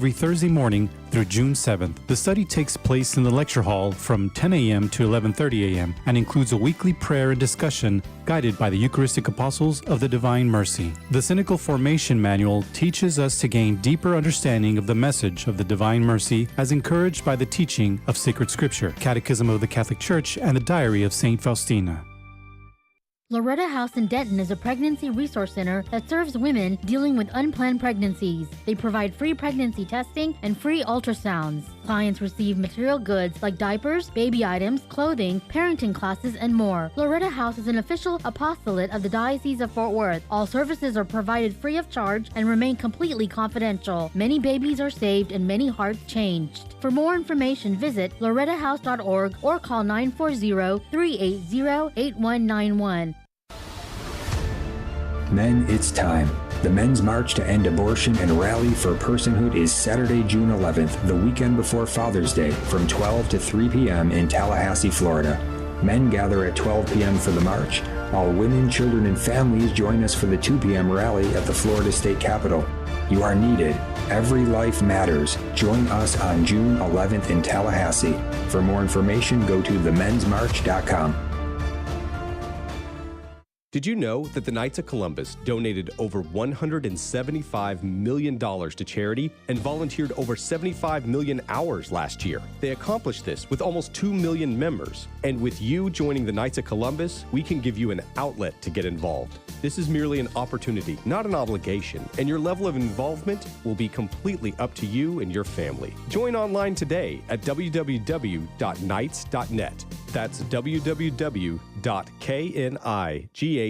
every Thursday morning through June 7th. The study takes place in the lecture hall from 10 a.m. to 11:30 a.m. and includes a weekly prayer and discussion guided by the Eucharistic Apostles of the Divine Mercy. The Cynical Formation Manual teaches us to gain deeper understanding of the message of the Divine Mercy as encouraged by the teaching of Sacred Scripture, Catechism of the Catholic Church, and the Diary of St. Faustina. Loretta House in Denton is a pregnancy resource center that serves women dealing with unplanned pregnancies. They provide free pregnancy testing and free ultrasounds. Clients receive material goods like diapers, baby items, clothing, parenting classes, and more. Loretta House is an official apostolate of the Diocese of Fort Worth. All services are provided free of charge and remain completely confidential. Many babies are saved and many hearts changed. For more information, visit lorettahouse.org or call 940-380-8191. Men, it's time. The Men's March to End Abortion and Rally for Personhood is Saturday, June 11th, the weekend before Father's Day, from 12 to 3 p.m. in Tallahassee, Florida. Men gather at 12 p.m. for the march. All women, children, and families join us for the 2 p.m. rally at the Florida State Capitol. You are needed. Every life matters. Join us on June 11th in Tallahassee. For more information, go to themensmarch.com. Did you know that the Knights of Columbus donated over $175 million to charity and volunteered over 75 million hours last year? They accomplished this with almost 2 million members. And with you joining the Knights of Columbus, we can give you an outlet to get involved. This is merely an opportunity, not an obligation, and your level of involvement will be completely up to you and your family. Join online today at www.knights.net. That's www.knights.net.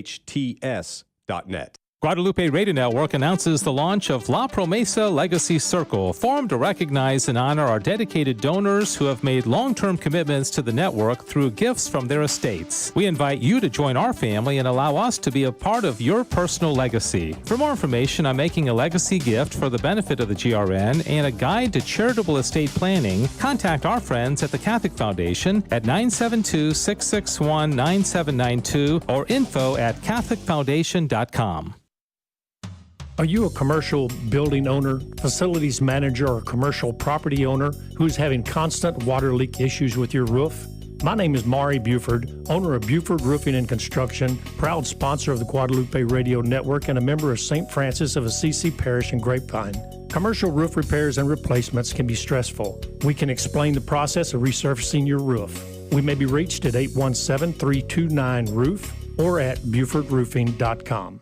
Guadalupe Radio Network announces the launch of La Promesa Legacy Circle, formed to recognize and honor our dedicated donors who have made long-term commitments to the network through gifts from their estates. We invite you to join our family and allow us to be a part of your personal legacy. For more information on making a legacy gift for the benefit of the GRN and a guide to charitable estate planning, contact our friends at the Catholic Foundation at 972-661-9792 or info@catholicfoundation.com. Are you a commercial building owner, facilities manager, or commercial property owner who's having constant water leak issues with your roof? My name is Maury Buford, owner of Buford Roofing and Construction, proud sponsor of the Guadalupe Radio Network, and a member of St. Francis of Assisi Parish in Grapevine. Commercial roof repairs and replacements can be stressful. We can explain the process of resurfacing your roof. We may be reached at 817-329-ROOF or at BufordRoofing.com.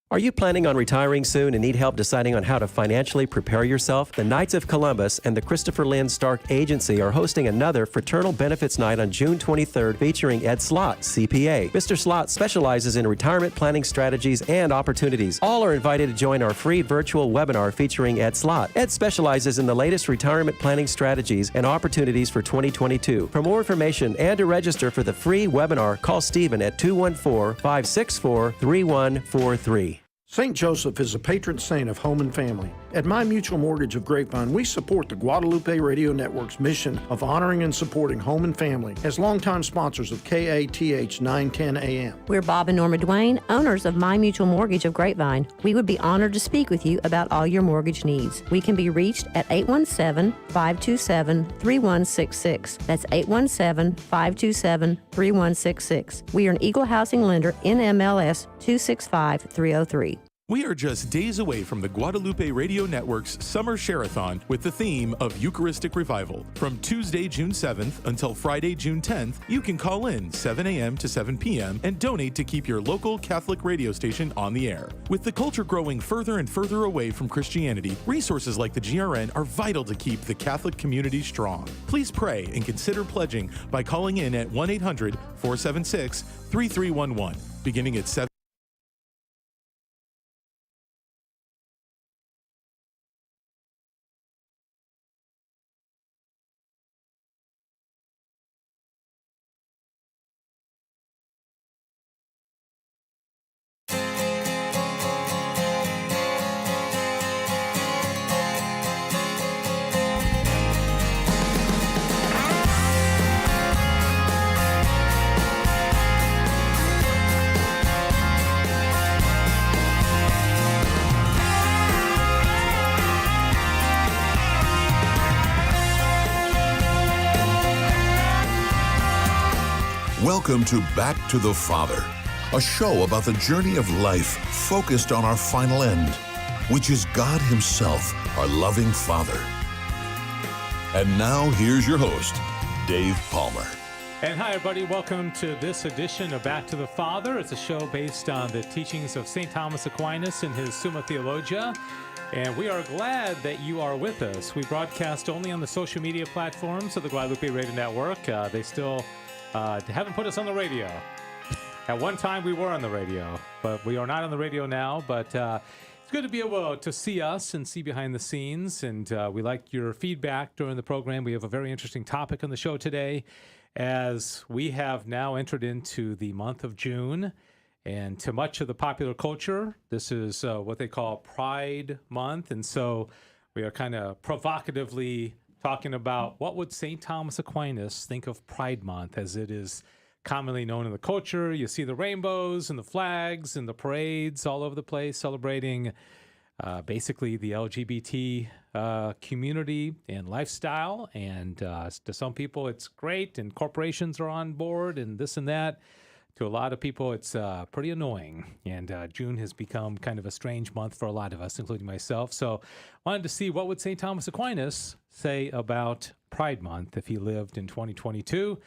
Are you planning on retiring soon and need help deciding on how to financially prepare yourself? The Knights of Columbus and the Christopher Lynn Stark Agency are hosting another Fraternal Benefits Night on June 23rd featuring Ed Slott, CPA. Mr. Slott specializes in retirement planning strategies and opportunities. All are invited to join our free virtual webinar featuring Ed Slott. Ed specializes in the latest retirement planning strategies and opportunities for 2022. For more information and to register for the free webinar, call Stephen at 214-564-3143. St. Joseph is a patron saint of home and family. At My Mutual Mortgage of Grapevine, we support the Guadalupe Radio Network's mission of honoring and supporting home and family as longtime sponsors of KATH 910 AM. We're Bob and Norma Duane, owners of My Mutual Mortgage of Grapevine. We would be honored to speak with you about all your mortgage needs. We can be reached at 817-527-3166. That's 817-527-3166. We are an Eagle Housing lender, NMLS 265303. We are just days away from the Guadalupe Radio Network's Summer Share-a-thon with the theme of Eucharistic Revival. From Tuesday, June 7th until Friday, June 10th, you can call in 7 a.m. to 7 p.m. and donate to keep your local Catholic radio station on the air. With the culture growing further and further away from Christianity, resources like the GRN are vital to keep the Catholic community strong. Please pray and consider pledging by calling in at 1-800-476-3311, beginning at 7. Welcome to Back to the Father, a show about the journey of life focused on our final end, which is God Himself, our loving Father. And now, here's your host, Dave Palmer. And hi, everybody. Welcome to this edition of Back to the Father. It's a show based on the teachings of St. Thomas Aquinas in his Summa Theologica. And we are glad that you are with us. We broadcast only on the social media platforms of the Guadalupe Radio Network. They still haven't put us on the radio. At one time, we were on the radio, but we are not on the radio now. But it's good to be able to see us and see behind the scenes. And we like your feedback during the program. We have a very interesting topic on the show today, as we have now entered into the month of June. And to much of the popular culture, this is what they call Pride Month. And so we are kind of provocatively talking about what would St. Thomas Aquinas think of Pride Month, as it is commonly known in the culture. You see the rainbows and the flags and the parades all over the place celebrating basically the LGBT community and lifestyle. And to some people, it's great, and corporations are on board and this and that. To a lot of people, it's pretty annoying. And June has become kind of a strange month for a lot of us, including myself. So I wanted to see what would St. Thomas Aquinas say about Pride Month if he lived in 2022.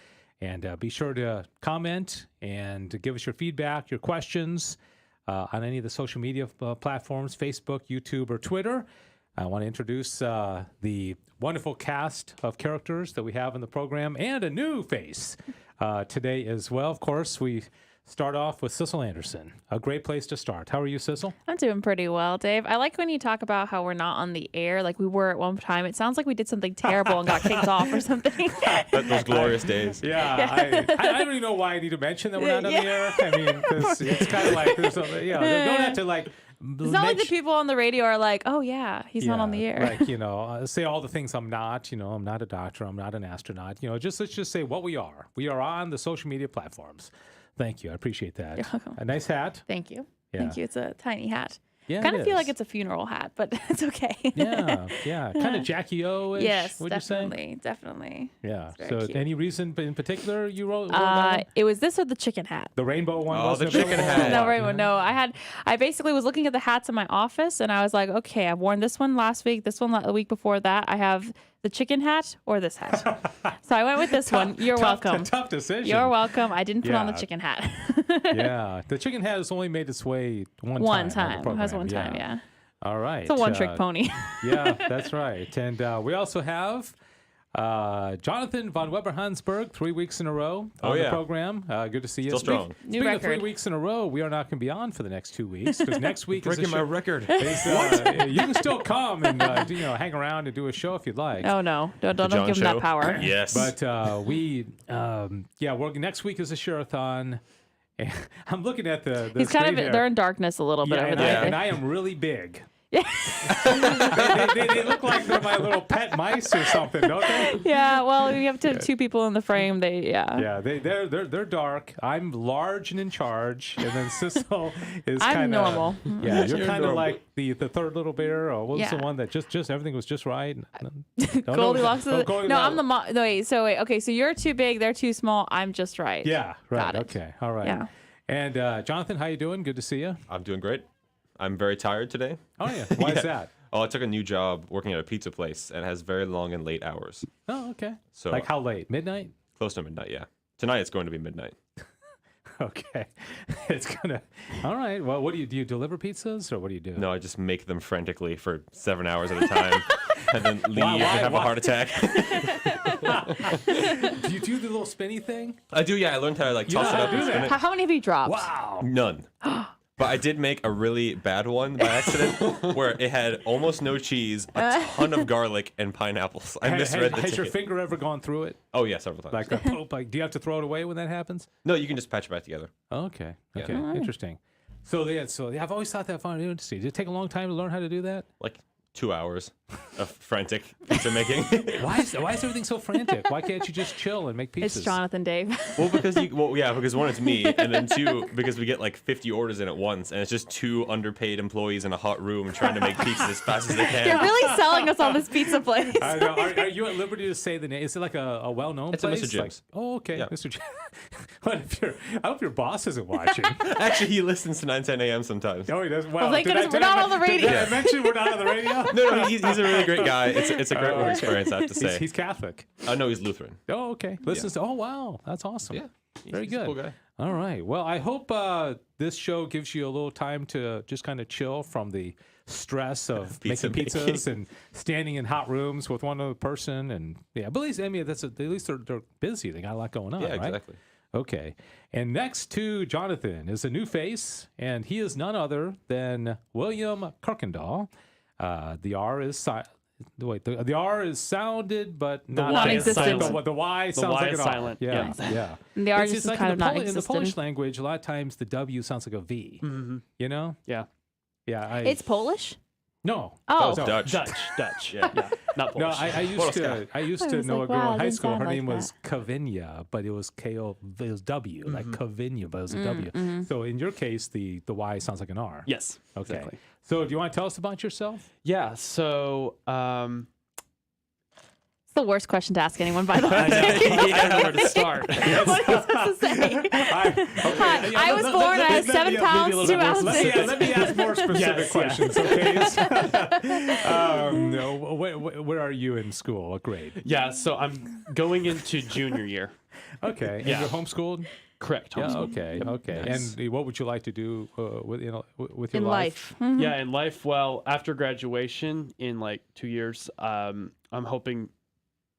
And be sure to comment and give us your feedback, your questions on any of the social media platforms, Facebook, YouTube, or Twitter. I want to introduce the wonderful cast of characters that we have in the program, and a new face today as well. Of course, we start off with Sissel Anderson. A great place to start. How are you, Sissel? I'm doing pretty well, Dave. I like when you talk about how we're not on the air like we were at one time. It sounds like we did something terrible and got kicked off or something. Those glorious days. Yeah. I don't even know why I need to mention that we're not on the air. I mean, because it's kind of like, there's they don't have to like... It's not like the people on the radio are like, oh, yeah, he's not on the air. Like, say all the things I'm not. I'm not a doctor. I'm not an astronaut. Let's just say what we are. We are on the social media platforms. Thank you. I appreciate that. You're welcome. A nice hat. Thank you. Yeah. Thank you. It's a tiny hat. Yeah, kind of feel like it's a funeral hat, but it's okay. Yeah. Kind of Jackie O-ish. Yes, would definitely. You say? Definitely. Yeah. So cute. Any reason in particular you wrote that one? It was this or the chicken hat. The rainbow one? Oh, the chicken hat. No, rainbow. No, I basically was looking at the hats in my office, and I was like, okay, I've worn this one last week, this one the week before that. I have the chicken hat or this hat. So I went with this one. You're welcome. Tough decision. You're welcome. I didn't put on the chicken hat. Yeah. The chicken hat has only made its way one time. It has one time, yeah. All right. It's a one-trick pony. Yeah, that's right. And we also have Jonathan von Weber-Hansberg, 3 weeks in a row on the program. Good to see you. Still strong. Speaking of 3 weeks in a row, we are not going to be on for the next 2 weeks, because next week breaking is my record. You can still come and hang around and do a show if you'd like. Oh no, don't give him that power. Yes. But next week is a share-a-thon. I'm looking at the He's kind of, they're in darkness a little bit over there. And I am really big. they look like they're my little pet mice or something, don't they? Yeah, well, you have two people in the frame. They're dark. I'm large and in charge, and then Sissel is kind of... I'm normal. Yeah, you're kind of like the third little bear, or what was the one that just everything was just right? Goldilocks. No, I'm the mom. Okay, so you're too big, they're too small. I'm just right. Yeah, right. Got it. Okay, all right. Yeah. And Jonathan, how you doing? Good to see you. I'm doing great. I'm very tired today. Oh, yeah. Why is that? Oh, I took a new job working at a pizza place, and it has very long and late hours. Oh, okay. So, like how late? Midnight? Close to midnight, yeah. Tonight it's going to be midnight. Okay. It's going to... All right. Well, do you deliver pizzas, or what do you do? No, I just make them frantically for 7 hours at a time, and then leave and have a heart attack. Do you do the little spinny thing? I do, yeah. I learned how to toss it up and spin it. How many have you dropped? Wow. None. But I did make a really bad one by accident where it had almost no cheese, a ton of garlic, and pineapples. I misread the ticket. Has your finger ever gone through it? Oh, yeah, several times. Do you have to throw it away when that happens? No, you can just patch it back together. Okay. Yeah. Okay. Interesting. So I've always thought that fun. Interesting. Did it take a long time to learn how to do that? Like 2 hours. of frantic pizza making. Why is everything so frantic? Why can't you just chill and make pizzas? It's Jonathan, Dave. Well, because because one, it's me, and then two, because we get like 50 orders in at once, and it's just two underpaid employees in a hot room trying to make pizzas as fast as they can. They're really selling us on this pizza place. I know. Are you at liberty to say the name? Is it like a well-known place? It's a Mr. Jim's. Okay, Yeah. Mr. Jim. I hope your boss isn't watching. Actually, he listens to 9, 10 a.m. sometimes. Oh, he does. Well, thank goodness we're not on the radio. Did I mention we're not on the radio? No, he's a really great guy. It's a great work experience, I have to say. He's Catholic. No, he's Lutheran. Oh, okay. Listens to. Oh, wow, that's awesome. Yeah, very he's a good. cool guy. All right. Well, I hope this show gives you a little time to just kind of chill from the stress of Pizza making pizzas making. and standing in hot rooms with one other person. And yeah, but at least they're busy. They got a lot going on. Yeah, right? exactly. Okay. And next to Jonathan is a new face, and he is none other than William Kirkendall. The R is the R is sounded, but not non-existent. The Y sounds like an R. silent. Yeah, yeah. And the R It's just like kind in of the not in the Polish existent. language, a lot of times the W sounds like a V. Mm-hmm. You know? Yeah. Yeah. It's Polish? No. Oh. No. Dutch. Dutch. Yeah. Not No, Polish. I used to was know like, a girl wow, in it high didn't school. Her sound name like was Kavinya, but it was K-O, it was W, like Kavinya, but it was a W. Mm-hmm. So in your case, the Y sounds like an R. Yes. Okay. Exactly. So do you want to tell us about yourself? Yeah. So. It's the worst question to ask anyone, by the way. I don't know where to start. What are you supposed to say? Hi, I was born, I have 7 pounds, 2 ounces. Let me ask more specific Yes, questions, okay? Where are you in school? What grade? Yeah. So I'm going into junior year. Okay. And Yeah. you're homeschooled? Correct. Yeah, homeschool. okay, okay. Nice. And what would you like to do with your In life. Mhm. Yeah, in life. Well, after graduation in like 2 years, I'm hoping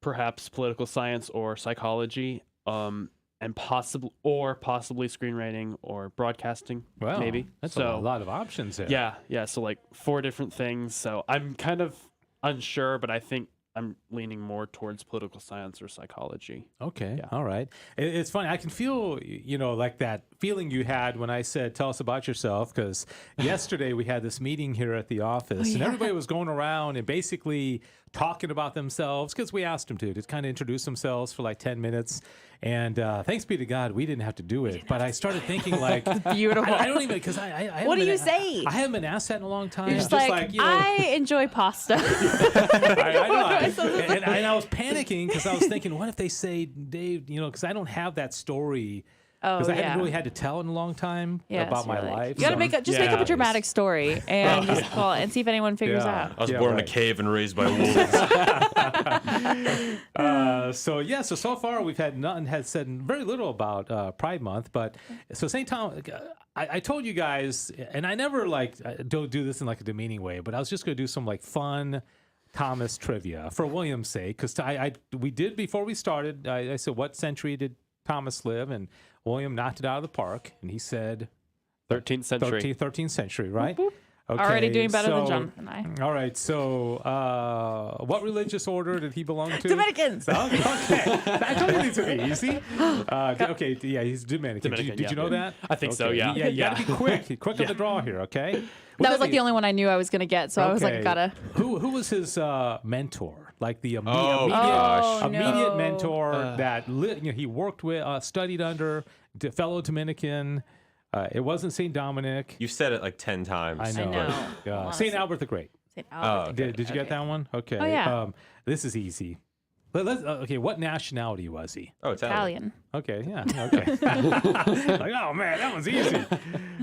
perhaps political science or psychology, and possibly screenwriting or broadcasting. Wow, maybe. that's so a lot of options there. yeah. So like 4 different things. So I'm kind of unsure, but I think I'm leaning more towards political science or psychology. Okay. Yeah. All right. It's funny. I can feel, like that feeling you had when I said, tell us about yourself. Because yesterday we had this meeting here at the office and everybody was going around and basically talking about themselves because we asked them to kind of introduce themselves for like 10 minutes. And thanks be to God, we didn't have to do it. But I started thinking like, Beautiful. I don't even, because I What do you say? say? I haven't been asked that in a long time. You're just like, I enjoy pasta. I know. And I was panicking because I was thinking, what if they say, Dave, because I don't have that story. Because I haven't really had to tell in a long time about my life. You got to make up a dramatic story and just call it and see if anyone figures out. I was born in a cave and raised by wolves. So far we've had said very little about Pride Month, but so St. Thomas, I told you guys, and I never don't do this in like a demeaning way, but I was just going to do some like fun Thomas trivia for William's sake, because we did before we started. I said, what century did Thomas live? And William knocked it out of the park, and he said 13th century. 13th century, right? Boop, boop. Okay, Already doing better than Jonathan and I. All right, so what religious order did he belong to? Dominicans. Okay, I told you these would be easy. Okay, yeah, he's Dominican. Did you know that? I think so, yeah. Yeah, you got to be quick on the draw here, okay? That was like the only one I knew I was going to get, so I was like, gotta. Who was his mentor? Like the immediate mentor that he worked with, studied under, fellow Dominican. It wasn't St. Dominic. You've said it like 10 times. I know. St. Albert the Great. St. Albert. Okay. Did you get that one? Okay. Oh, yeah. This is easy. Okay, what nationality was he? Oh, Italian. Okay, yeah. Okay. Like, oh, man, that one's easy.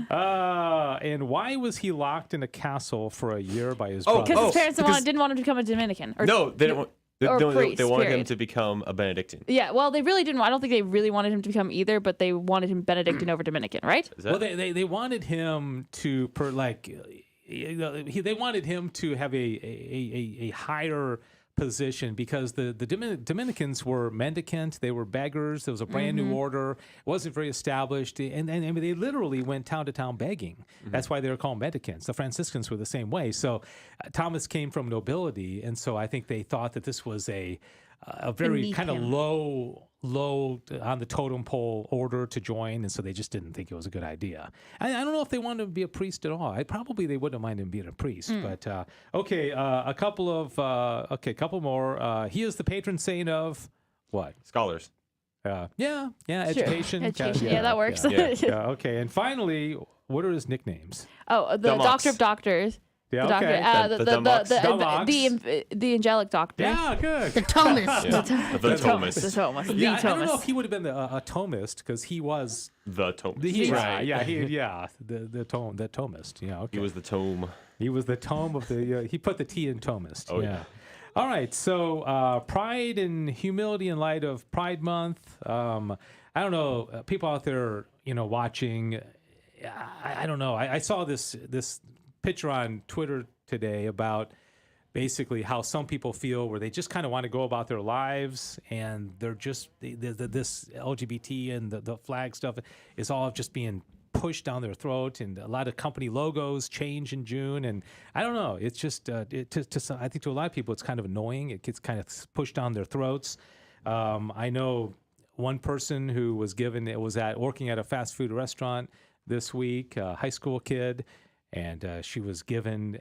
And why was he locked in a castle for a year by his brother? Because his parents didn't want him to become a Dominican. No, they didn't want... They wanted period. him to become a Benedictine. Yeah, well, they really didn't. I don't think they really wanted him to become either, but they wanted him Benedictine over Dominican, right? Well, they wanted him to they wanted him to have a higher position because the Dominicans were mendicant, they were beggars. There was a brand new order, it wasn't very established, and I mean, they literally went town to town begging. That's why they were called mendicants. The Franciscans were the same way. So Thomas came from nobility, and so I think they thought that this was a a very Beneath kind of him. low on the totem pole order to join, and so they just didn't think it was a good idea. I don't know if they wanted to be a priest at all. Probably they wouldn't mind him being a priest. But a couple more. He is the patron saint of what? Scholars. Education. Education. Yeah, that works. Okay, and finally, what are his nicknames? Oh, the Domox. Doctor of Doctors. Yeah, The okay. doctor, The Domox. the angelic doctor. Yeah, good. The Thomist. The Thomist. The Thomas. The Yeah, I don't know Thomas. if he would have been a Thomist because he was The Thomist. the Thomist. Yeah, okay. He was the tome. He was the tome of the. He put the T in Thomist. Oh, yeah. All right. So pride and humility in light of Pride Month. I don't know. People out there, watching. I don't know. I saw this picture on Twitter today about basically how some people feel where they just kind of want to go about their lives and they're just this LGBT and the flag stuff is all just being pushed down their throat, and a lot of company logos change in June, and I don't know, it's just I think to a lot of people it's kind of annoying. It gets kind of pushed down their throats. I know one person who was working at a fast food restaurant this week, a high school kid, and she was given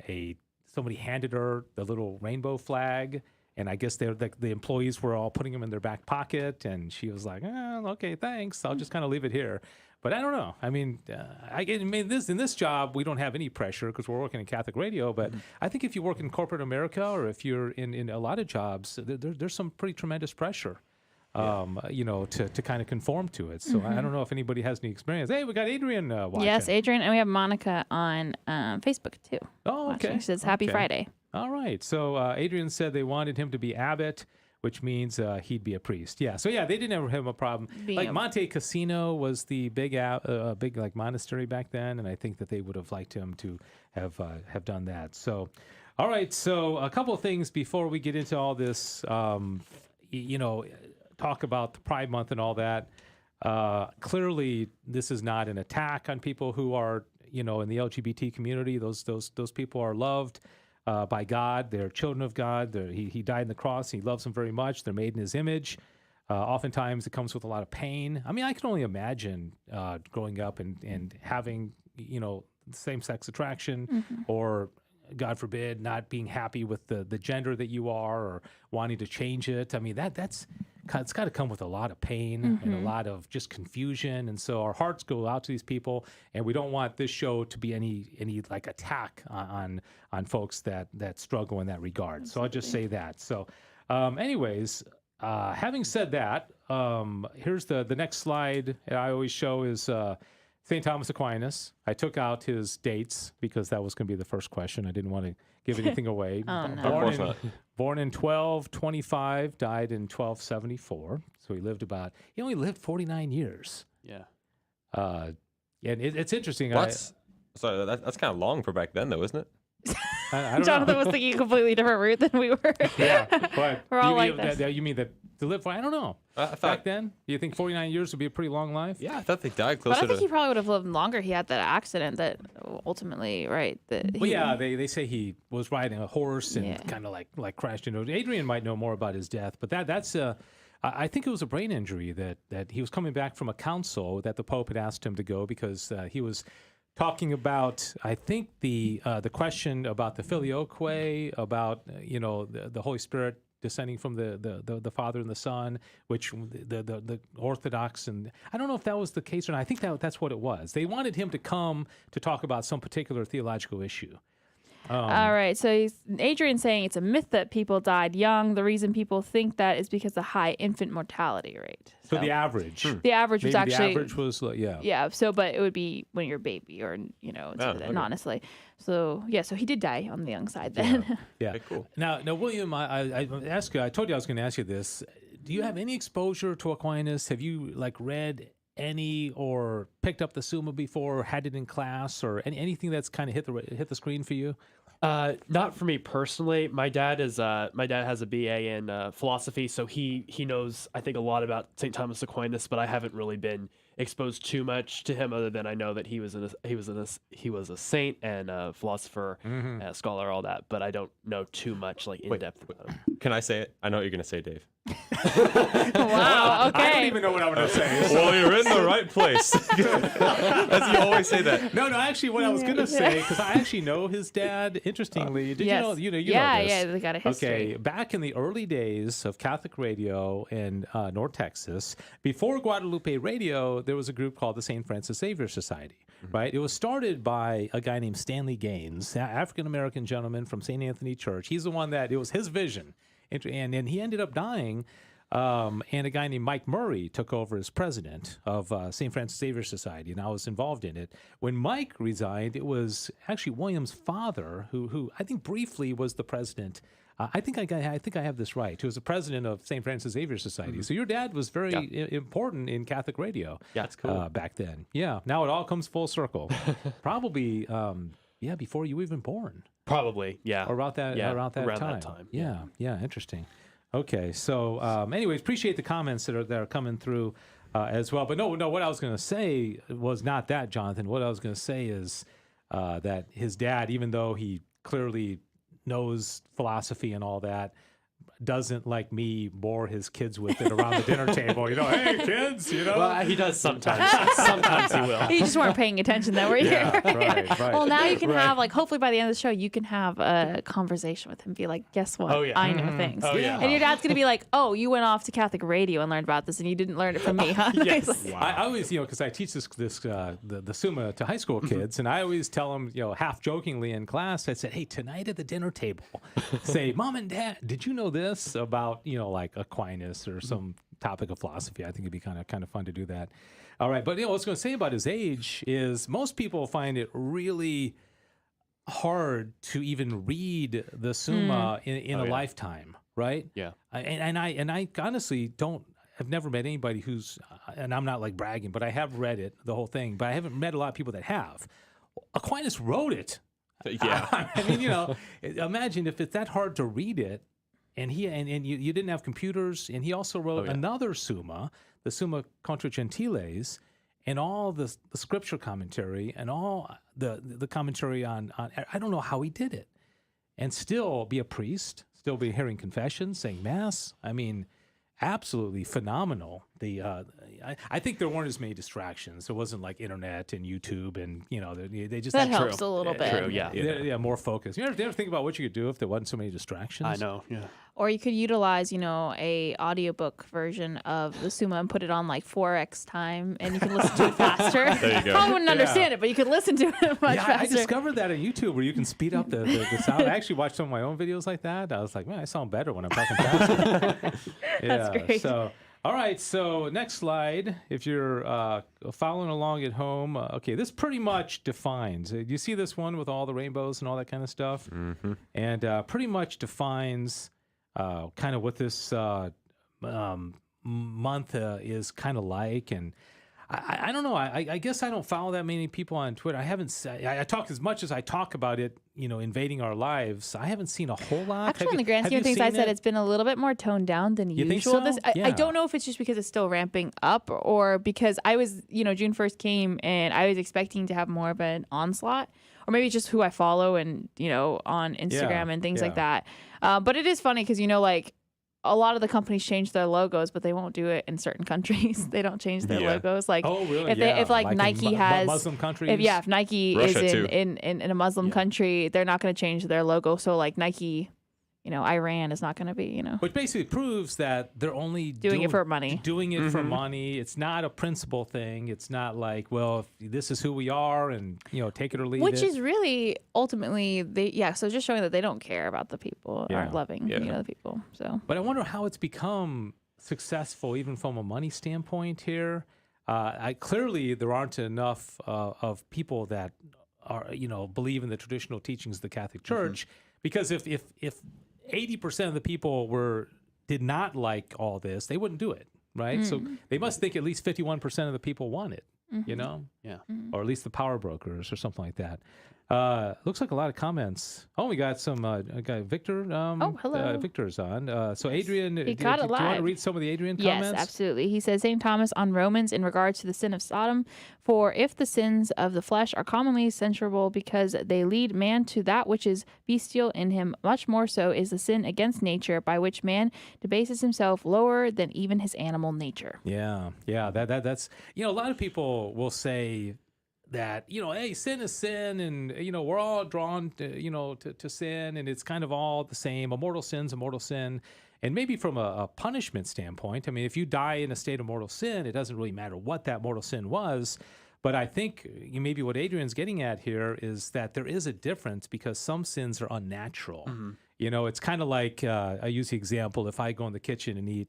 somebody handed her the little rainbow flag, and I guess the employees were all putting them in their back pocket, and she was like, okay, thanks, I'll just kind of leave it here. But I don't know. I mean, in this job, we don't have any pressure because we're working in Catholic radio. But I think if you work in corporate America or if you're in a lot of jobs, there's some pretty tremendous pressure. To kind of conform to it. So I don't know if anybody has any experience. Hey, we got Adrian watching. Yes, Adrian, and we have Monica on Facebook too. Oh, okay. Watching. She says Happy Friday. All right. So Adrian said they wanted him to be abbot, which means he'd be a priest. Yeah. So they didn't ever have a problem. Monte Cassino was the big like monastery back then, and I think that they would have liked him to have done that. So, all right. So a couple of things before we get into all this. Talk about the Pride Month and all that. Clearly, this is not an attack on people who are, in the LGBT community. Those people are loved by God. They're children of God. He died on the cross. He loves them very much. They're made in His image. Oftentimes, it comes with a lot of pain. I mean, I can only imagine growing up and having, same-sex attraction or, God forbid, not being happy with the gender that you are or wanting to change it. I mean, it's got to come with a lot of pain and a lot of just confusion. And so our hearts go out to these people, and we don't want this show to be any like attack on folks that struggle in that regard. Absolutely. So I'll just say that. So anyways, having said that, here's the next slide I always show is St. Thomas Aquinas. I took out his dates because that was going to be the first question. I didn't want to give anything away. Oh, no. Of course not. Born in 1225, died in 1274. So he only lived 49 years. Yeah. And it's interesting. That's kind of long for back then, though, isn't it? I don't Jonathan know. was thinking a completely different route than we were. Yeah, but We're all like this. You mean that to live for? I don't know. Back then, do you think 49 years would be a pretty long life? Yeah, I thought they died But closer I think to. he probably would have lived longer. He had that accident that ultimately, right? They say he was riding a horse and kind of like crashed into it. Adrian might know more about his death, but that's I think it was a brain injury that he was coming back from a council that the Pope had asked him to go because he was talking about, I think, the question about the filioque, about the Holy Spirit descending from the Father and the Son, which the Orthodox, and I don't know if that was the case or not. I think that's what it was. They wanted him to come to talk about some particular theological issue. All right. So Adrian's saying it's a myth that people died young. The reason people think that is because of high infant mortality rate. So the average. The average was actually. The average was, yeah. Yeah. So, but it would be when you're a baby or, okay. honestly. So, yeah. So he did die on the young side then. Yeah. Okay, cool. Now, William, I ask you, I told you I was going to ask you this. Do you have any exposure to Aquinas? Have you read any or picked up the Summa before, or had it in class, or anything that's kind of hit the screen for you? Not for me personally. My dad has a BA in philosophy, so he knows, I think, a lot about St. Thomas Aquinas, but I haven't really been exposed too much to him, other than I know that he was a saint and a philosopher, a scholar, all that. But I don't know too much in depth about him. Can I say it? I know what you're gonna say, Dave. Wow. Okay. I don't even know what I'm going to say. Well, you're in the right place. As you always say that. No, actually, what I was going to say, because I actually know his dad. Interestingly, did Yes. you know this? Yeah, they got a history. Okay, back in the early days of Catholic radio in North Texas, before Guadalupe Radio, there was a group called the St. Francis Xavier Society. Right? It was started by a guy named Stanley Gaines, an African-American gentleman from St. Anthony Church. He's the one that, it was his vision. And he ended up dying, and a guy named Mike Murray took over as president of St. Francis Xavier Society, and I was involved in it. When Mike resigned, it was actually William's father, who I think briefly was the president. I think I have this right. He was the president of St. Francis Xavier Society. So your dad was very important in Catholic radio. Yeah, it's cool. Back then. Yeah. Now it all comes full circle. Probably, before you were even born. Probably, yeah. Or around that time. Yeah, interesting. Okay, so anyways, appreciate the comments that are coming through as well. But no, what I was going to say was not that, Jonathan. What I was going to say is that his dad, even though he clearly knows philosophy and all that, doesn't, like me, bore his kids with it around the dinner table. Hey, kids, Well, he does sometimes. Sometimes he will. You just weren't paying attention then, were you? Right. Well, now you can have, hopefully by the end of the show, you can have a conversation with him. Be like, guess what? Oh, yeah. I know things. Oh, yeah. And your dad's going to be like, oh, you went off to Catholic radio and learned about this, and you didn't learn it from me, huh? Yes. Wow. I always, because I teach the Summa to high school kids, and I always tell them, half jokingly in class, I said, hey, tonight at the dinner table, say, Mom and Dad, did you know this about, like Aquinas or some topic of philosophy? I think it'd be kind of fun to do that. All right, but what I was going to say about his age is most people find it really hard to even read the Summa in a lifetime, right? Yeah. And I honestly I've never met anybody who's, and I'm not like bragging, but I have read it, the whole thing, but I haven't met a lot of people that have. Aquinas wrote it. Yeah. I mean, imagine if it's that hard to read it, and you didn't have computers, and he also wrote another Summa, the Summa Contra Gentiles, and all the scripture commentary and all the commentary on I don't know how he did it, and still be a priest, still be hearing confessions, saying mass. I mean, absolutely phenomenal. I think there weren't as many distractions. It wasn't like internet and YouTube, and they just that helps a little bit. True, yeah. More focus. You ever think about what you could do if there wasn't so many distractions? I know, yeah. Or you could utilize, a audiobook version of the Summa and put it on 4x time, and you can listen to it faster. There you go. Probably wouldn't understand it, but you could listen to it much faster. I discovered that on YouTube where you can speed up the sound. I actually watched some of my own videos like that. I was like, man, I sound better when I'm talking faster. That's great. So, all right. So next slide, if you're following along at home. Okay, this pretty much defines. You see this one with all the rainbows and all that kind of stuff? Mm-hmm. And pretty much defines kind of what this month is kind of like. And I don't know. I guess I don't follow that many people on Twitter. I talk as much as I talk about it, invading our lives. I haven't seen a whole lot. Actually, in the grand scheme of things, I said it's been a little bit more toned down than usual. Think so? I don't know if it's just because it's still ramping up or because I was, June 1st came and I was expecting to have more of an onslaught, or maybe just who I follow and, on Instagram and things like that. But it is funny because, a lot of the companies change their logos, but they won't do it in certain countries. They don't change their logos. Like, oh, really? If Nike has Muslim countries, if Nike Russia is too. in a Muslim country, they're not going to change their logo. So like Nike, Iran is not going to be, Which basically proves that they're only doing it for money. Doing it for money. It's not a principle thing. It's not like, well, if this is who we are, and take it or leave it. Which is really ultimately so just showing that they don't care about the people, aren't loving the people. So, but I wonder how it's become successful, even from a money standpoint here. Clearly there aren't enough of people that are believe in the traditional teachings of the Catholic Church, because if 80% of the people did not like all this, they wouldn't do it, right? So they must think at least 51% of the people want it. you know? Yeah. Or at least the power brokers or something like that. Looks like a lot of comments. Oh, we got some. Got Victor. Hello. Victor's on. So Adrian, do you got it want to live. read some of the Adrian Yes, comments? absolutely. He says, St. Thomas on Romans in regards to the sin of Sodom, for if the sins of the flesh are commonly censurable because they lead man to that which is bestial in him, much more so is the sin against nature by which man debases himself lower than even his animal nature. Yeah. That's a lot of people will say that, hey, sin is sin, and we're all drawn to sin, and it's kind of all the same. A mortal sin's a mortal sin. And maybe from a punishment standpoint, I mean, if you die in a state of mortal sin, it doesn't really matter what that mortal sin was. But I think maybe what Adrian's getting at here is that there is a difference because some sins are unnatural. It's kind of like, I use the example, if I go in the kitchen and eat,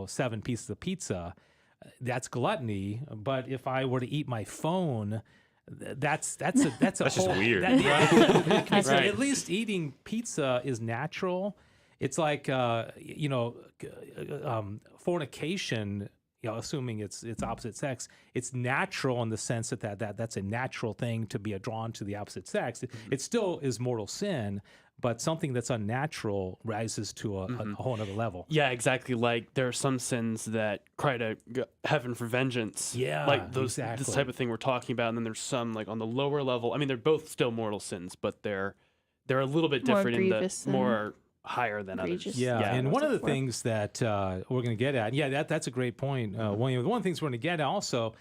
7 pieces of pizza, that's gluttony. But if I were to eat my phone, that's just weird. Right. At least eating pizza is natural. It's like fornication. Assuming it's opposite sex, it's natural in the sense that's a natural thing to be drawn to the opposite sex. It still is mortal sin, but something that's unnatural rises to a whole other level. Yeah, exactly. Like there are some sins that cry to heaven for vengeance. Yeah, like this exactly. type of thing we're talking about. And then there's some like on the lower level. I mean, they're both still mortal sins, but they're a little bit More different in grievous the more higher than egregious. others. Yeah, and one of the things that we're going to get at, that's a great point. One of the things we're going to get at also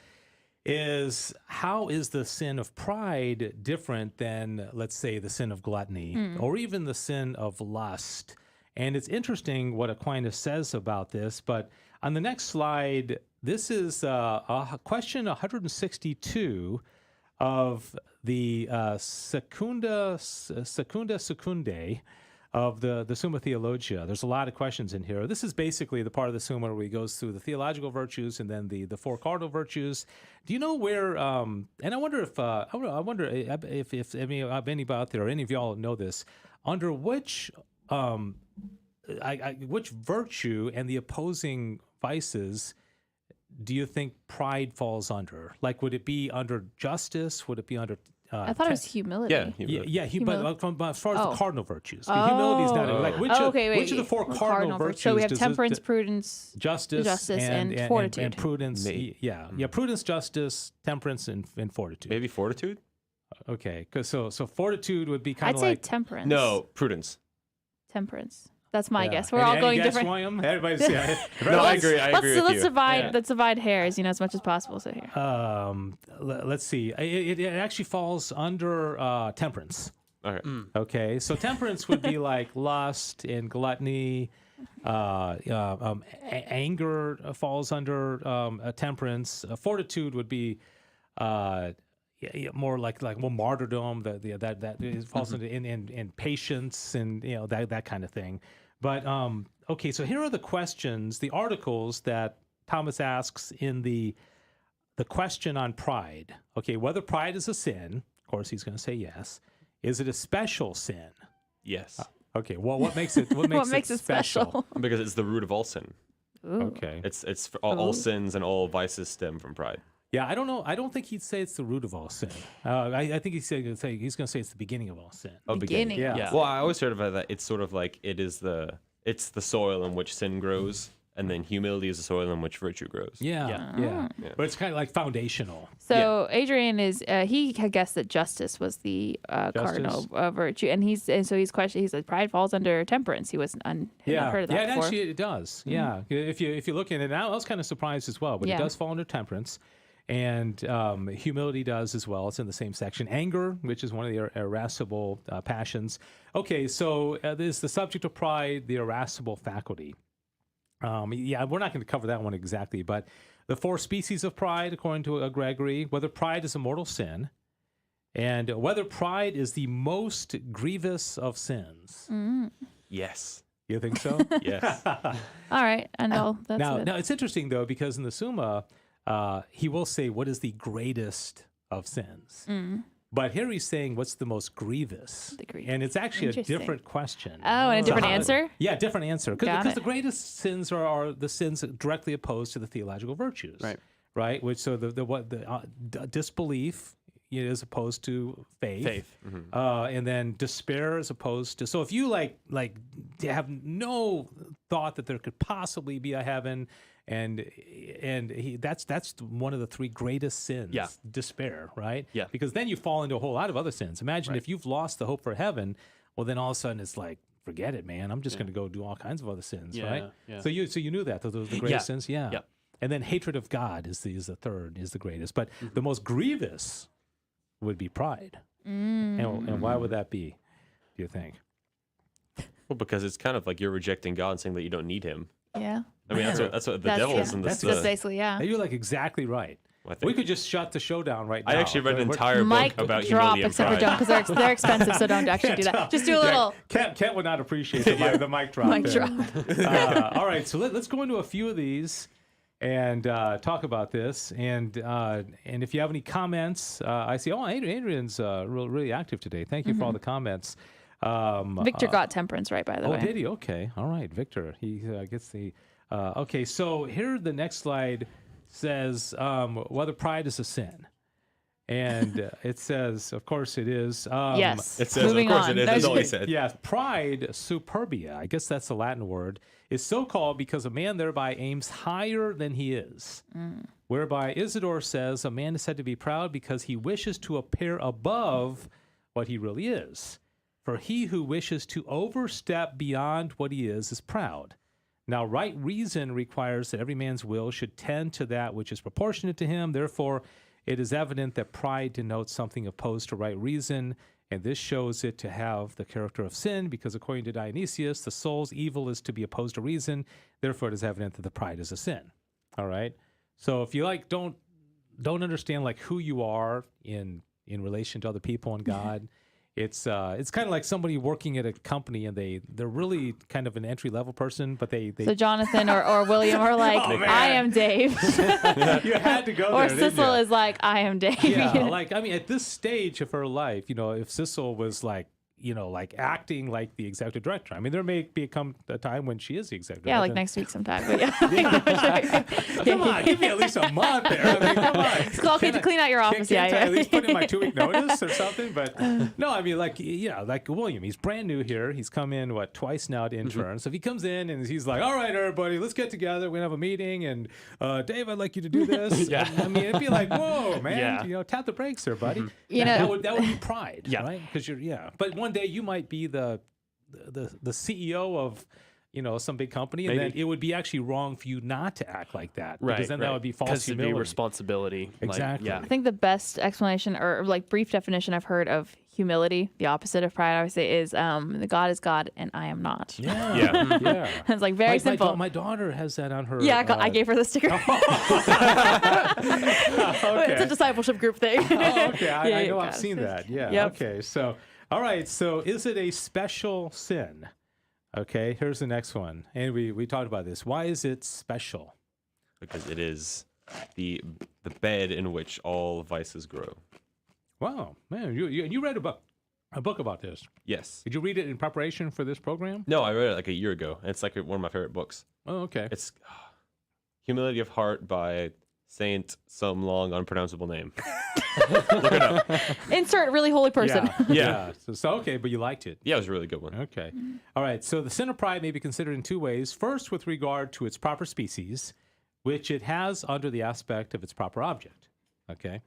is how is the sin of pride different than, let's say, the sin of gluttony or even the sin of lust? And it's interesting what Aquinas says about this, but on the next slide, this is a question 162 of the Secunda Secundae of the Summa Theologica. There's a lot of questions in here. This is basically the part of the Summa where he goes through the theological virtues and then the 4 cardinal virtues. Do you know where? And I wonder if any anybody out there or any of y'all know this. Under which which virtue and the opposing vices do you think pride falls under? Like, would it be under justice? Would it be under I thought it was humility. Yeah, humility. But as far as the cardinal virtues, humility is not like which of the 4 cardinal virtues? So we have temperance, prudence, justice, and fortitude. And prudence. Prudence, justice, temperance, and fortitude. Maybe fortitude. Okay, because so fortitude would be kind I'd of say like temperance. No, prudence. Temperance. That's my guess. We're all going guess, different. William? Everybody's No, I agree. I agree with let's you. Let's divide hairs, as much as possible. So here. Let's see. It actually falls under temperance. All right. Okay, so temperance would be like lust and gluttony. Anger falls under temperance. Fortitude would be more like martyrdom. That falls into in patience and that kind of thing. But okay, so here are the questions, the articles that Thomas asks in the question on pride. Okay, whether pride is a sin. Of course, he's going to say yes. Is it a special sin? Yes. Okay. Well, what makes it special? Because it's the root of all sin. Ooh. Okay. It's all sins and all vices stem from pride. Yeah, I don't know. I don't think he'd say it's the root of all sin. I think he's going to say it's the beginning of all sin. Oh, beginning. Yeah. Well, I always heard about that. It's sort of like it's the soil in which sin grows, and then humility is the soil in which virtue grows. Yeah. But it's kind of like foundational. So Adrian he had guessed that justice was the cardinal virtue, and so he's questioning. He said pride falls under temperance. He wasn't had not heard of that before. Actually it does. Yeah, if you look at it now, I was kind of surprised as well, but it does fall under temperance. And humility does as well. It's in the same section. Anger, which is one of the irascible passions. Okay, so this is the subject of pride, the irascible faculty. We're not going to cover that one exactly, but the 4 species of pride, according to Gregory, whether pride is a mortal sin, and whether pride is the most grievous of sins. Yes. You think so? Yes. All right, and that's now it's interesting though, because in the Summa, he will say what is the greatest of sins. But here he's saying what's the most grievous. And it's actually a different question. Oh, and a different answer? Yeah, different answer. Because the greatest sins are the sins directly opposed to the theological virtues. Right. right? Which so disbelief as opposed to faith. And then despair as opposed to. So if you like have no thought that there could possibly be a heaven, that's one of the three greatest sins. Yeah. Despair, right? Yeah. Because then you fall into a whole lot of other sins. Imagine if you've lost the hope for heaven. Well, then all of a sudden it's like, forget it, man. I'm just going to go do all kinds of other sins, right? Yeah. So you knew that those were the greatest sins, Yeah. And then hatred of God is the third, is the greatest. But the most grievous would be pride. And why would that be? Do you think? Well, because it's kind of like you're rejecting God and saying that you don't need Him. Yeah. I mean, that's what the devil is in this. That's basically, yeah. You're like exactly right. We could just shut the show down right now. I actually read an entire book about humility and except pride. for don't, because they're expensive, so don't actually do that. Just do a little. Kent would not appreciate the mic drop. Mic there. drop. All right, so let's go into a few of these and talk about this. And if you have any comments, I see. Oh, Adrian's really active today. Thank you for all the comments. Victor got temperance right, by the way. Oh, did he? Okay. All right, Victor. He gets the. Okay, so here the next slide says whether pride is a sin. And it says, of course it is. Yes. It says, of course it is. That's all he said. Yeah, pride, superbia, I guess that's a Latin word, is so called because a man thereby aims higher than he is. Whereby Isidore says a man is said to be proud because he wishes to appear above what he really is. For he who wishes to overstep beyond what he is proud. Now, right reason requires that every man's will should tend to that which is proportionate to him. Therefore, it is evident that pride denotes something opposed to right reason, and this shows it to have the character of sin, because according to Dionysius, the soul's evil is to be opposed to reason. Therefore, it is evident that the pride is a sin. All right? So if you don't understand who you are in relation to other people and God, it's kind of like somebody working at a company and they're really kind of an entry level person, but they So Jonathan or William are like, I am Dave. You had to go or there. Sissel is like, I am Dave. Yeah, at this stage of her life, if Sissel was acting like the executive director. I mean, there may become a time when she is the executive director. Yeah, like next week sometime. But yeah. Come on, give me at least a month there. I mean, come on. It's called to clean out your office. Can't I at least put in my 2-week notice or something? But no, I mean, like William, he's brand new here. He's come in, twice now to intern. So if he comes in and he's like, all right, everybody, let's get together. We're going to have a meeting. And Dave, I'd like you to do this. Yeah. I mean, it'd be like, whoa, man, tap the brakes there, buddy. That would be pride, right? Because but one day you might be the CEO of some big company, and then it would be actually wrong for you not to act like that, because then that would be false humility. It'd be responsibility. Exactly. I think the best explanation or brief definition I've heard of humility, the opposite of pride, obviously, is the God is God and I am not. Yeah. It's very simple. My daughter has that on her. Yeah, I gave her the sticker. It's a discipleship group thing. Okay. I know I've seen that. Yeah. Yep. Okay. So, all right. So, is it a special sin? Okay. Here's the next one, and we talked about this. Why is it special? Because it is the bed in which all vices grow. Wow, man! You read a book about this? Yes. Did you read it in preparation for this program? No, I read it a year ago. It's one of my favorite books. Oh, okay. It's Humility of Heart by Saint some long unpronounceable name. Look it up. Insert really holy person. Yeah. So okay, but you liked it. Yeah, it was a really good one. Okay. All right. So the sin of pride may be considered in two ways. First, with regard to its proper species, which it has under the aspect of its proper object. Okay.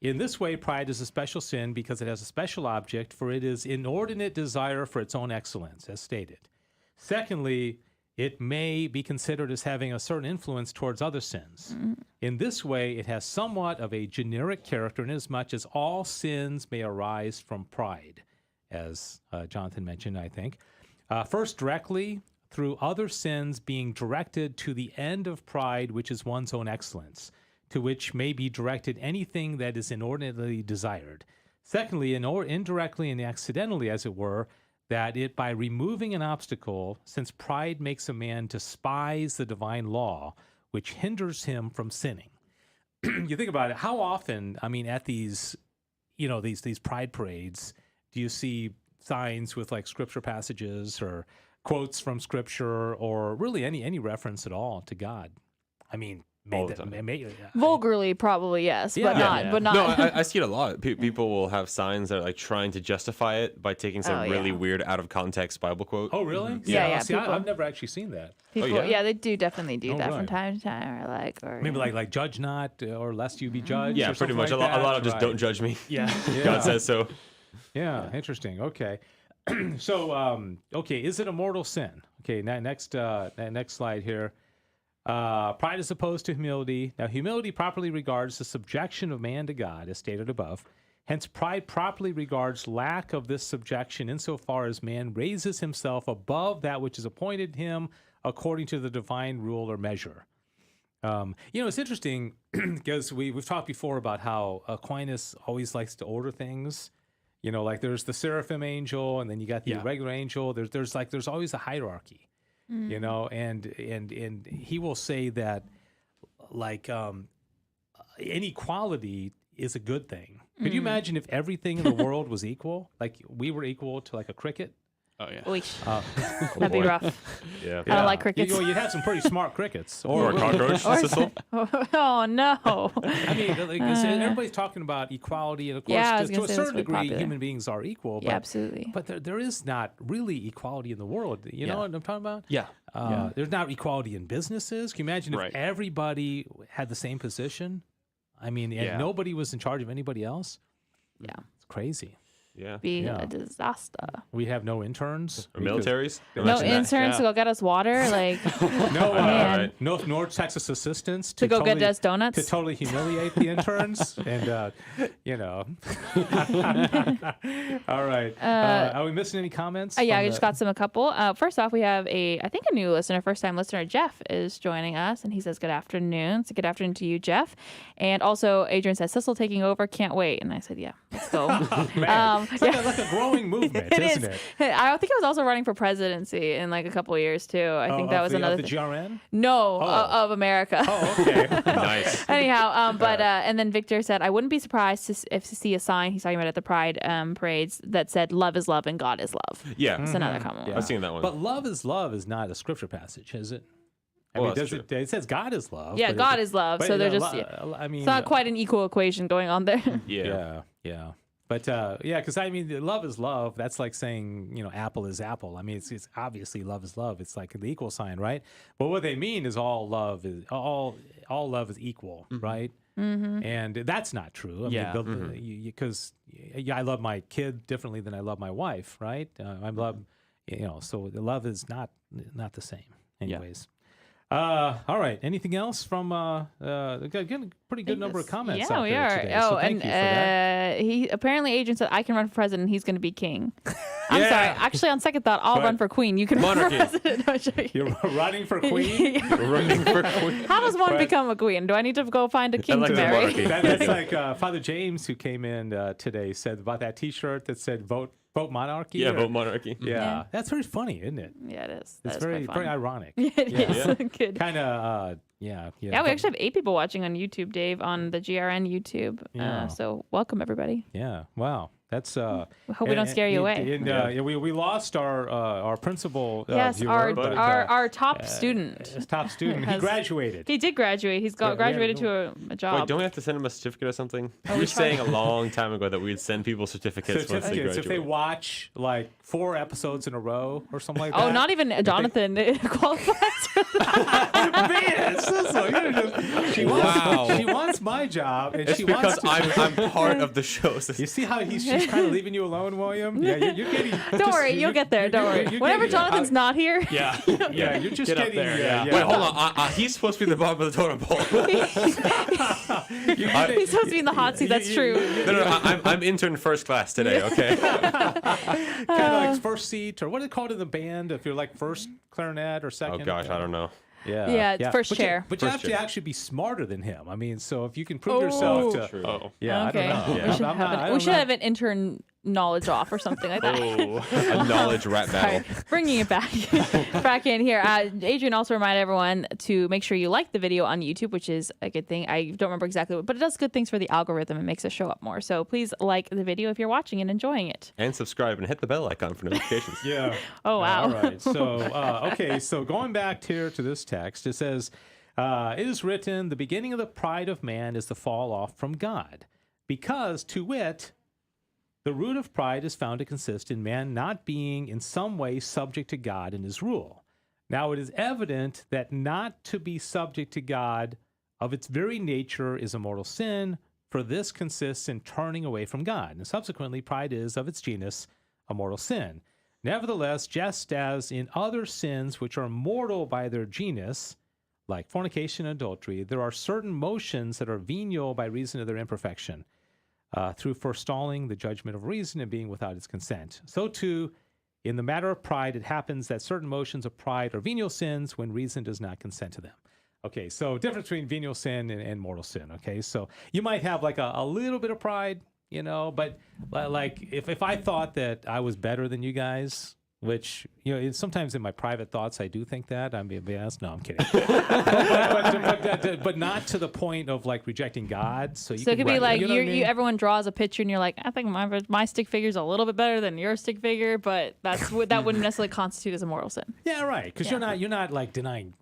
In this way, pride is a special sin because it has a special object, for it is inordinate desire for its own excellence, as stated. Secondly, it may be considered as having a certain influence towards other sins. In this way, it has somewhat of a generic character, inasmuch as all sins may arise from pride, as Jonathan mentioned, I think. First, directly, through other sins being directed to the end of pride, which is one's own excellence, to which may be directed anything that is inordinately desired. Secondly, indirectly and accidentally, as it were, that it, by removing an obstacle, since pride makes a man despise the divine law, which hinders him from sinning. You think about it, how often, I mean, at these pride parades, do you see signs with scripture passages or quotes from scripture or really any reference at all to God? I mean, All the time. Vulgarly, probably yes, but not. No, I see it a lot. People will have signs that are like trying to justify it by taking some really weird, out of context Bible quote. Oh, really? Yeah. See, I've never actually seen that. People, they do definitely do that from time to time, or maybe like judge not, or lest you be judged. Yeah, or pretty much. Like a lot of just don't judge me. Yeah. God says so. Yeah, interesting. Okay. So, is it a mortal sin? Okay, next slide here. Pride is opposed to humility. Now, humility properly regards the subjection of man to God, as stated above. Hence, pride properly regards lack of this subjection insofar as man raises himself above that which is appointed him according to the divine rule or measure. It's interesting because we've talked before about how Aquinas always likes to order things. Like there's the seraphim angel, and then you got the regular angel. There's always a hierarchy. And he will say that inequality is a good thing. Could you imagine if everything in the world was equal? Like we were equal to like a cricket? Oh yeah. That'd be rough. Yeah. I don't like crickets. You'd have some pretty smart crickets. Or a cockroach. Oh no. I mean, everybody's talking about equality, and of course, to a certain degree, human beings are equal. But, absolutely. But there is not really equality in the world. You know what I'm talking about? Yeah. There's not equality in businesses. Can you imagine if everybody had the same position? I mean, and nobody was in charge of anybody else? Yeah. It's crazy. Yeah. Be a disaster. We have no interns. Or militaries? No interns to go get us water. Like no North Texas assistants to go get us donuts. To totally humiliate the interns. And, all right. Are we missing any comments? I just got a couple. First off, we have a new listener, first-time listener, Jeff, is joining us, and he says, good afternoon. So good afternoon to you, Jeff. And also, Adrian says, Sissel taking over, can't wait. And I said, yeah, let's go. It's like a growing movement, isn't it? I think I was also running for presidency in like a couple of years too. I think that was another the GRN? No, of America. Oh, okay. Nice. Anyhow, and then Victor said, I wouldn't be surprised to see a sign, he's talking about at the Pride parades, that said, love is love and God is love. Yeah. That's another common one. I've seen that one. But love is not a scripture passage, is it? I mean, it says God is love. Yeah, God is love. So they're just, it's not quite an equal equation going on there. Yeah. But because I mean, love is love. That's like saying, apple is apple. I mean, it's obviously love is love. It's like the equal sign, right? But what they mean is all love is equal, right? Mm-hmm. And that's not true. I mean, because I love my kid differently than I love my wife, right? I love, so the love is not the same, anyways. All right. Anything else from again, a pretty good number of comments. Yeah, out we there are. Today, so thank you for that. He apparently Adrian said I can run for president. He's going to be king. I'm sorry. Actually, on second thought, I'll run for queen. You can run for president. You're running for queen. Running for queen. How does one become a queen? Do I need to go find a king to marry? That's like Father James, who came in today, said about that T-shirt that said "Vote monarchy." Yeah, vote monarchy. Yeah, that's very funny, isn't it? Yeah, it is. It's very ironic. It is. Good. Kind of. Yeah, we actually have 8 people watching on YouTube, Dave, on the GRN YouTube. So welcome everybody. Yeah. Wow. That's we hope we don't scare you away. And we lost our principal yes, viewer, our top student. His top student. He graduated. He did graduate. He's graduated to a job. Wait, don't we have to send him a certificate or something? You were saying a long time ago that we'd send people certificates once they graduate. If they watch like 4 episodes in a row or something like that. Oh, not even Jonathan qualifies for that. Man, she wants my job, and it's because I'm part of the show. You see how she's kind of leaving you alone, William? Yeah, you're getting. Don't worry, you'll get there. Don't worry. Whenever Jonathan's not here. Yeah, you're just get getting up there. Yeah. Wait, hold on. He's supposed to be the bottom of the totem pole. He's supposed to be in the hot seat. That's true. No, I'm intern first class today. Okay. Kind of like first seat, or what do they call it in the band? If you're like first clarinet or second. Oh gosh, I don't know. Yeah, it's first chair. But you have to actually be smarter than him. I mean, so if you can prove yourself to... True. Yeah, okay. I don't know. We should have an intern knowledge off or something like that. A knowledge rap battle. Bringing it back in here. Adrian also reminded everyone to make sure you like the video on YouTube, which is a good thing. I don't remember exactly, but it does good things for the algorithm. It makes us show up more. So please like the video if you're watching and enjoying it. And subscribe and hit the bell icon for notifications. Yeah. Oh, wow. All right. So, so going back here to this text, it says, It is written, the beginning of the pride of man is the fall off from God, because, to wit, the root of pride is found to consist in man not being in some way subject to God and his rule. Now it is evident that not to be subject to God of its very nature is a mortal sin, for this consists in turning away from God. And subsequently, pride is, of its genus, a mortal sin. Nevertheless, just as in other sins which are mortal by their genus, like fornication and adultery, there are certain motions that are venial by reason of their imperfection, through forestalling the judgment of reason and being without its consent. So too, in the matter of pride, it happens that certain motions of pride are venial sins when reason does not consent to them. Okay, so difference between venial sin and mortal sin. Okay, so you might have like a little bit of pride, but like if I thought that I was better than you guys, which, sometimes in my private thoughts, I do think that. I'm being honest. No, I'm kidding. but not to the point of like rejecting God. So it could be like everyone draws a picture and you're like, I think my stick figure is a little bit better than your stick figure, but that wouldn't necessarily constitute as a mortal sin. Yeah, right. Because you're not like denying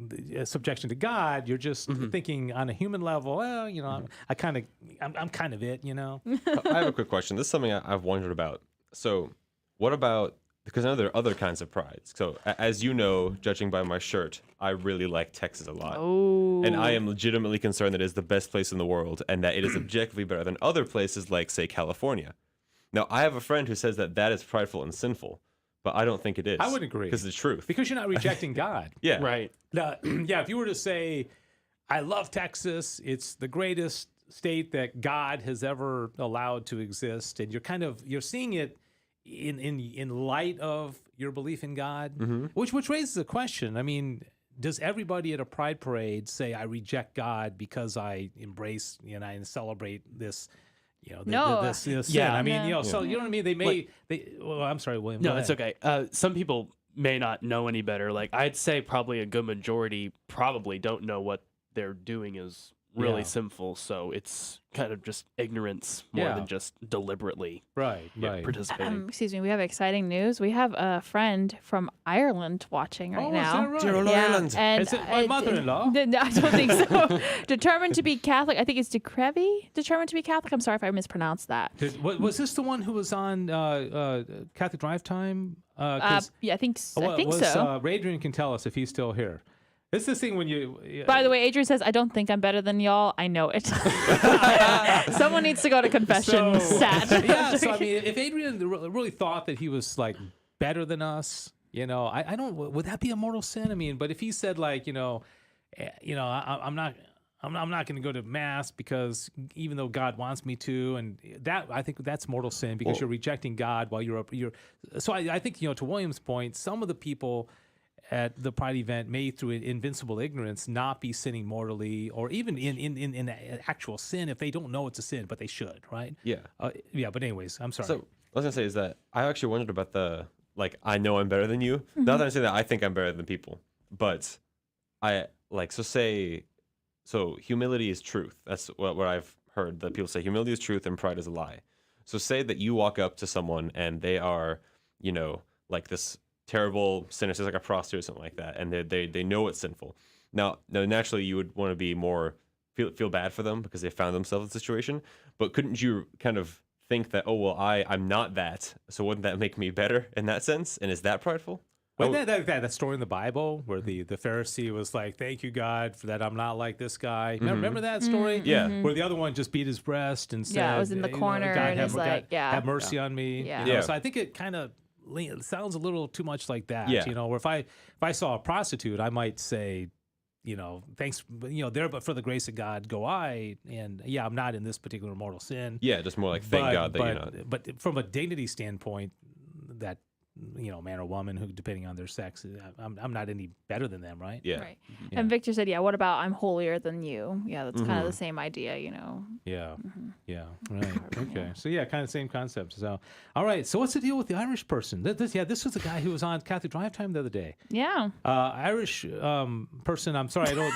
subjection to God. You're just thinking on a human level. Well, I'm kind of it. I have a quick question. This is something I've wondered about. So, what about? Because I know there are other kinds of prides. So, as you know, judging by my shirt, I really like Texas a lot. Oh. And I am legitimately concerned that it is the best place in the world and that it is objectively better than other places like, say, California. Now, I have a friend who says that is prideful and sinful, but I don't think it is. I would agree. Because it's the truth. Because you're not rejecting God. Yeah. Right. If you were to say, I love Texas, it's the greatest state that God has ever allowed to exist, and you're seeing it in light of your belief in God, which raises a question. I mean, does everybody at a pride parade say, I reject God because I embrace and I celebrate this, this sin? I mean, so you know what I mean? I'm sorry, William. No, it's okay. Some people may not know any better. Like, I'd say probably a good majority probably don't know what they're doing is really sinful, so it's kind of just ignorance more than just deliberately participating. Excuse me, we have exciting news. We have a friend from Ireland watching right now. Is that right? Ireland. And is it my mother-in-law? I don't think so. Determined to be Catholic. I think it's DeCrevy. Determined to be Catholic. I'm sorry if I mispronounced that. Was this the one who was on Catholic Drive Time? Yeah, I think so. Adrian can tell us if he's still here. It's this thing when you... By the way, Adrian says, I don't think I'm better than y'all. I know it. Someone needs to go to confession. Sad. Yeah, so I mean, if Adrian really thought that he was like better than us, I don't... Would that be a mortal sin? I mean, but if he said like, I'm not going to go to mass because even though God wants me to, and that I think that's mortal sin because you're rejecting God while you're. So I think to William's point, some of the people at the pride event may, through invincible ignorance, not be sinning mortally or even in actual sin if they don't know it's a sin, but they should, right? Yeah. But anyways, I'm sorry. So what I was going to say is that I actually wondered about the, like, I know I'm better than you. Not that I'm saying that I think I'm better than people, but so humility is truth. That's what I've heard that people say. Humility is truth and pride is a lie. So say that you walk up to someone and they are, like this terrible sinner, like a prostitute or something like that, and they know it's sinful. Now, naturally, you would want to be more feel bad for them because they found themselves in a situation. But couldn't you kind of think that, I'm not that, so wouldn't that make me better in that sense? And is that prideful? Wasn't that story in the Bible where the Pharisee was like, "Thank you, God, for that I'm not like this guy." Remember that story? Yeah. Where the other one just beat his breast and said, "Yeah, I was in the corner, God, and have mercy on me." Yeah. So I think it kind of sounds a little too much like that. Yeah. Where if I saw a prostitute, I might say, thanks, there, but for the grace of God, go I. And I'm not in this particular mortal sin. Yeah, just more like thank God that you're not. But from a dignity standpoint, that man or woman who, depending on their sex, I'm not any better than them, right? Yeah. Right. Yeah. And Victor said, what about I'm holier than you? Yeah, that's kind of the same idea, Yeah. Yeah. Right. Okay. So kind of same concept. So, all right. So what's the deal with the Irish person? This was the guy who was on Catholic Drive Time the other day. Yeah. Irish person. I'm sorry. I don't.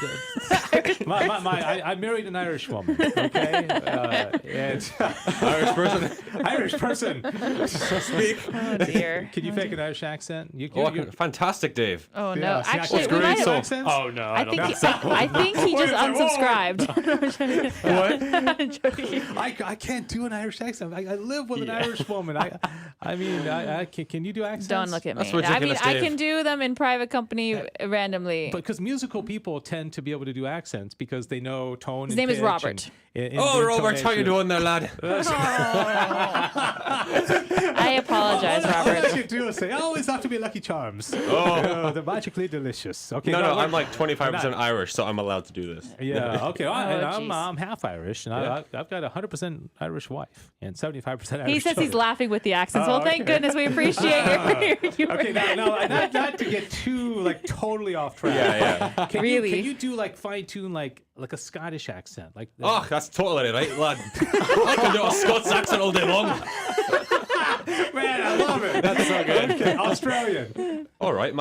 I married an Irish woman. Okay. And Irish person. Irish person. Speak. Oh dear. Can you fake an Irish accent? Fantastic, Dave. Oh Yeah, no! see, Actually, great. we might have, Accents? Oh no! I think he just unsubscribed. What? I can't do an Irish accent. I live with an Irish woman. I mean, can you do accents? Don't look at me. That's ridiculous, I Dave. can do them in private company randomly. Because musical people tend to be able to do accents because they know tone. His and name is pitch Robert. and Robert, how you intonation. doing there, lad? I apologize, All Robert. you do is say, it's not to be Lucky Charms. Oh, they're magically delicious. Okay, No, I'm like we're 25% not- Irish, so I'm allowed to do this. Yeah, okay. Well, and jeez. I'm half Irish, and I've got a 100% Irish wife and 75% Irish He says he's children. laughing with the accents. Well, thank goodness we appreciate your Okay, now not to get too totally off track. Yeah. Can Really? can you do fine tune like a Scottish accent? Oh, that's totally right, lad. I can do a Scots accent all day long. Man, I love it. That's so good. Okay, Australian. All right,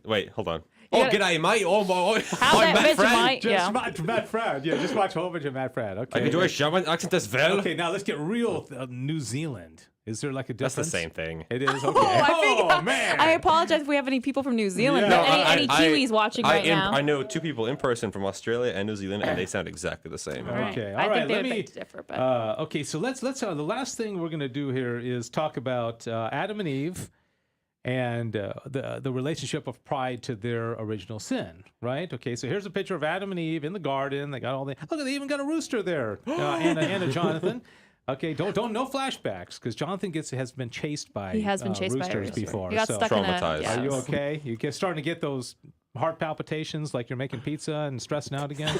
wait, hold on. You Oh, gotta- g'day, mate. Oh, my. How's I'm that Matt Fran. Vegemite? Just Yeah. Matt Fran. Yeah, just watch a whole bunch of Matt Fran. Okay. I can do a Sherman accent as well. Okay, now let's get real. New Zealand. Is there a difference? That's the same thing. It is. Okay. I man. I apologize if we have any people from New Zealand. Yeah. But any Kiwis watching right now. I know 2 people in person from Australia and New Zealand, and they sound exactly the same. Okay. I All right. think they Let would me. beg to differ, but Okay. So let's. The last thing we're gonna do here is talk about Adam and Eve, and the relationship of pride to their original sin. Right. Okay. So here's a picture of Adam and Eve in the garden. They got all the. Look, they even got a rooster there. Anna Jonathan. Okay, don't no flashbacks because Jonathan has been chased by he has been chased by a roosters rooster. before. He got so stuck in a. Traumatized. Yeah, are you okay? Starting to get those heart palpitations like you're making pizza and stressing out again?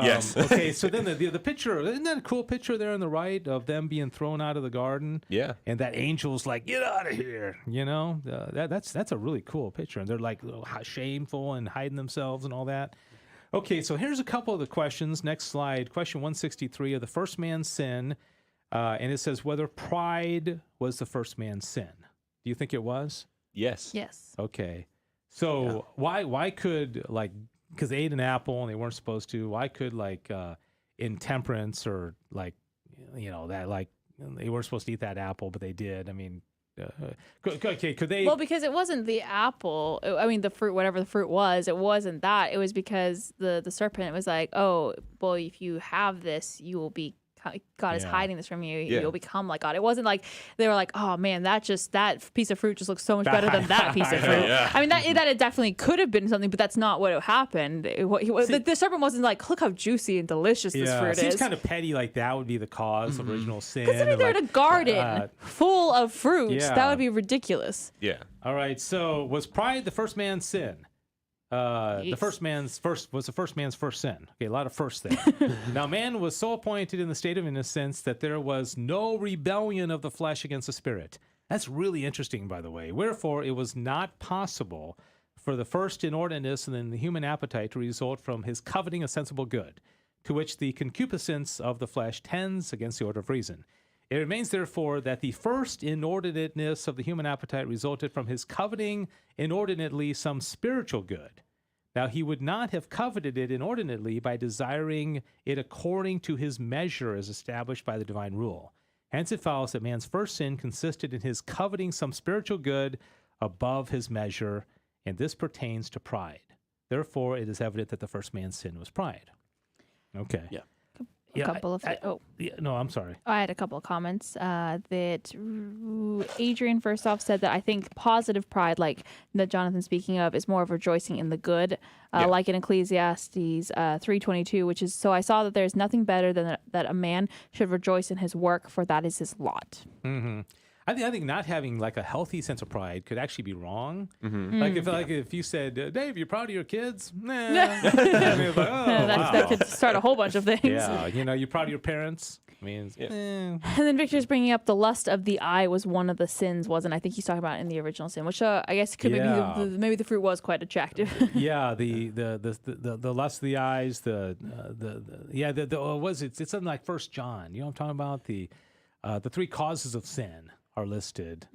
Yes. Okay, so then the picture, isn't that a cool picture there on the right of them being thrown out of the garden? Yeah. And that angel's like, get out of here, that's a really cool picture. And they're like shameful and hiding themselves and all that. Okay, so here's a couple of the questions. Next slide, question 163 of the first man's sin. And it says whether pride was the first man's sin. Do you think it was? Yes. Yes. Okay. So why could because they ate an apple and they weren't supposed to, why could intemperance or that they weren't supposed to eat that apple, but they did. I mean, could they? Well, because it wasn't the apple. I mean, the fruit, whatever the fruit was, it wasn't that. It was because the serpent was like, oh, well, if you have this, you will be. God is hiding this from you. Yeah. You'll become like God. It wasn't like they were like, oh man, that piece of fruit just looks so much better than that piece of fruit. Yeah. I mean, that it definitely could have been something, but that's not what happened. The serpent wasn't like, look how juicy and delicious this fruit seems is. kind of petty. Like that would be the cause of original sin. Considering they're in a garden full of fruits, yeah. that would be ridiculous. Yeah. All right. So was pride the first man's sin? The first man's first sin. Okay, a lot of firsts there. Now, man was so appointed in the state of innocence that there was no rebellion of the flesh against the spirit. That's really interesting, by the way. Wherefore, it was not possible for the first inordinateness and then the human appetite to result from his coveting a sensible good, to which the concupiscence of the flesh tends against the order of reason. It remains, therefore, that the first inordinateness of the human appetite resulted from his coveting inordinately some spiritual good. Now, he would not have coveted it inordinately by desiring it according to his measure as established by the divine rule. Hence, it follows that man's first sin consisted in his coveting some spiritual good above his measure, and this pertains to pride. Therefore, it is evident that the first man's sin was pride. Okay. Yeah. No, I'm sorry. I had a couple of comments that Adrian first off said that I think positive pride, like that Jonathan's speaking of, is more of rejoicing in the good, like in Ecclesiastes 3:22, which is, so I saw that there's nothing better than that a man should rejoice in his work, for that is his lot. Mm-hmm. I think not having a healthy sense of pride could actually be wrong. Mm-hmm. If you said, Dave, you're proud of your kids? Nah. That could start a whole bunch of things. Yeah, you're proud of your parents. I mean, And then Victor's bringing up the lust of the eye was one of the sins, wasn't? I think he's talking about in the original sin, which I guess could maybe the fruit was quite attractive. Yeah, the lust of the eyes, it's something like 1 John. You know what I'm talking about? The 3 causes of sin are listed.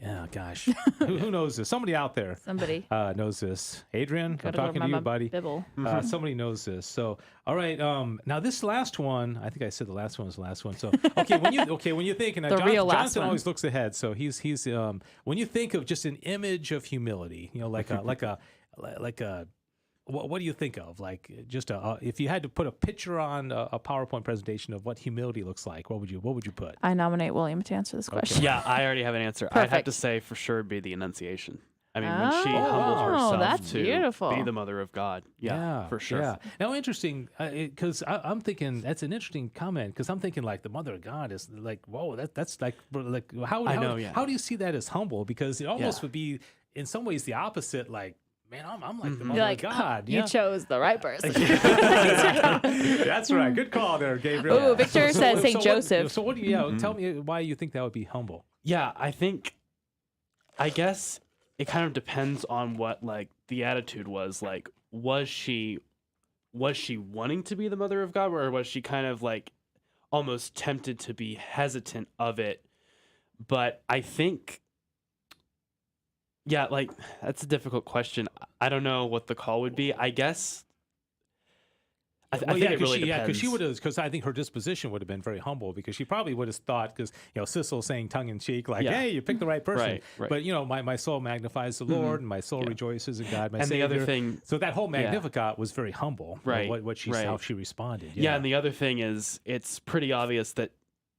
Yeah, gosh. Who knows this? Somebody out there. Somebody knows this. Adrian, I'm Gotta talking go to you, my buddy. Bible. Somebody knows this. So, all right. Now this last one, I think I said the last one was the last one. So, okay, when you think, and Jonathan one. always looks ahead. So he's when you think of just an image of humility, like a what do you think of? Like just if you had to put a picture on a PowerPoint presentation of what humility looks like, what would you put? I nominate William to answer this question. Yeah, I already have an answer. I'd have to say for sure it'd be the Annunciation. I mean, when she humbles herself that's to beautiful. be the mother of God. Yeah, for sure. Yeah. Now, interesting, because I'm thinking that's an interesting comment. Because I'm thinking like the mother of God is like, whoa, that's like how how do you see that as humble? Because it almost would be in some ways the opposite. Like, man, I'm like the mother of God. You chose the right person. That's right. Good call there, Gabriel. Ooh, Victor says St. Joseph. So what do you? Tell me why you think that would be humble. Yeah, I guess it kind of depends on what like the attitude was. Like, was she wanting to be the mother of God, or was she kind of like almost tempted to be hesitant of it? But I think, yeah, like that's a difficult question. I don't know what the call would be. I guess. I think it really depends. Because I think her disposition would have been very humble, because she probably would have thought, because Sissel saying tongue in cheek, like, hey, you picked the right person. Right. But my soul magnifies the Lord, and my soul rejoices in God, my and Savior. the other thing, so that whole Magnificat was very humble. Right. How she responded. Yeah, and the other thing is, it's pretty obvious that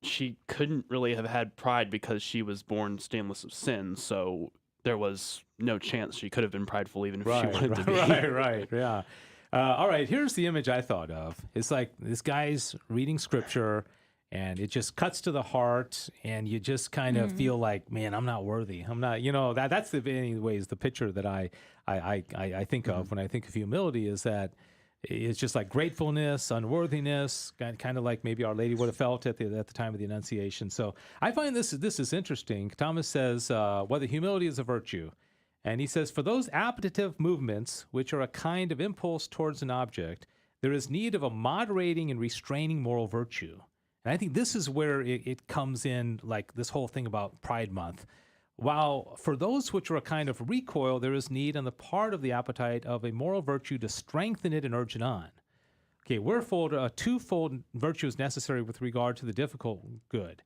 she couldn't really have had pride because she was born stainless of sin. So there was no chance she could have been prideful, even if she wanted to be. Right. Yeah. All right, here's the image I thought of. It's like this guy's reading scripture, and it just cuts to the heart, and you just kind of feel like, man, I'm not worthy. I'm not, that's the anyways the picture that I think of when I think of humility, is that it's just like gratefulness, unworthiness, kind of like maybe Our Lady would have felt at the time of the Annunciation. So I find this is interesting. Thomas says whether humility is a virtue. And he says, for those appetitive movements, which are a kind of impulse towards an object, there is need of a moderating and restraining moral virtue. And I think this is where it comes in, like this whole thing about Pride Month. While for those which are a kind of recoil, there is need on the part of the appetite of a moral virtue to strengthen it and urge it on. Okay, wherefore a twofold virtue is necessary with regard to the difficult good.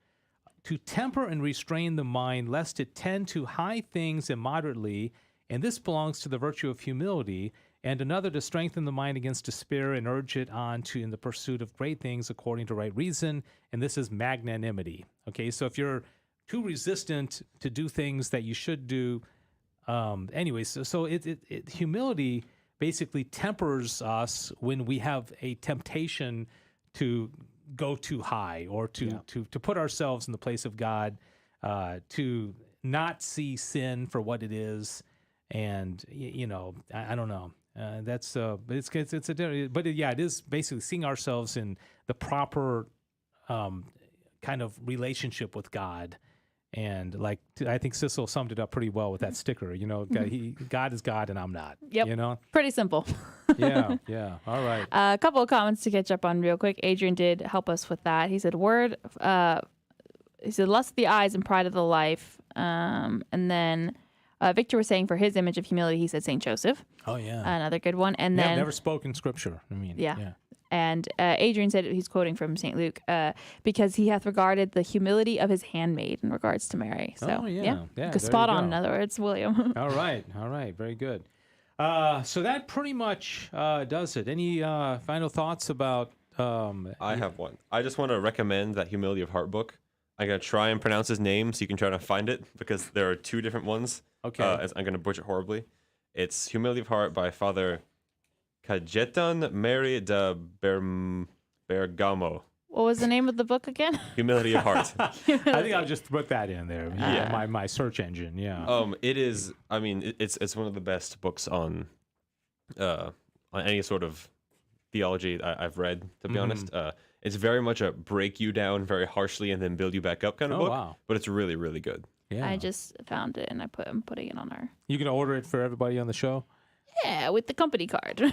To temper and restrain the mind, lest it tend to high things immoderately, and this belongs to the virtue of humility, and another to strengthen the mind against despair and urge it on to in the pursuit of great things according to right reason, and this is magnanimity. Okay, so if you're too resistant to do things that you should do, so humility basically tempers us when we have a temptation to go too high, or to put ourselves in the place of God, to not see sin for what it is, and I don't know. It is basically seeing ourselves in the proper kind of relationship with God. And like, I think Sissel summed it up pretty well with that sticker. God is God and I'm not. Yep. Pretty simple. Yeah. All right. A couple of comments to catch up on real quick. Adrian did help us with that. He said, lust of the eyes and pride of the life. And then Victor was saying for his image of humility, he said St. Joseph. Oh, yeah. Another good one. And then never spoken scripture. I mean, yeah. And Adrian said, he's quoting from St. Luke, because he hath regarded the humility of his handmaid in regards to Mary. So, spot on, in other words, William. All right. Very good. So that pretty much does it. Any final thoughts about... I have one. I just want to recommend that Humility of Heart book. I'm going to try and pronounce his name so you can try to find it, because there are two different ones. Okay. I'm going to butcher it horribly. It's Humility of Heart by Father Cajetan Mary de Bergamo. What was the name of the book again? Humility of Heart. I think I'll just put that in there. Yeah. My search engine. Yeah. It is. I mean, it's one of the best books on any sort of theology I-I've read. To be honest, it's very much a break you down very harshly and then build you back up kind of book. Wow. But it's really, really good. Yeah. I just found it and I'm putting it on our. You can order it for everybody on the show. Yeah, with the company card. All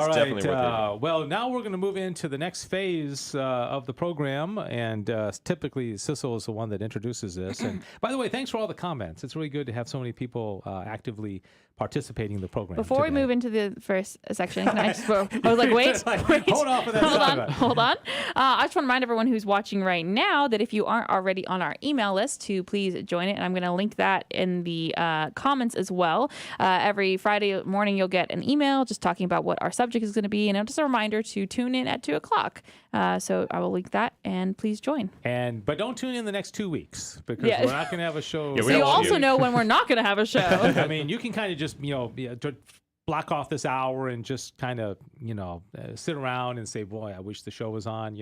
right. definitely worth it. Well, now we're going to move into the next phase of the program, and typically Sissel is the one that introduces this. And by the way, thanks for all the comments. It's really good to have so many people actively participating in the program. Before we move into the first section, can I just? I was like, wait. Hold on for that. Hold on. I just want to remind everyone who's watching right now that if you aren't already on our email list, to please join it, and I'm going to link that in the comments as well. Every Friday morning, you'll get an email just talking about what our subject is going to be, and just a reminder to tune in at 2:00. So I will link that, and please join. But don't tune in the next 2 weeks because we're not going to have a show. So you also know when we're not going to have a show. I mean, you can kind of just block off this hour and just kind of sit around and say, boy, I wish the show was on.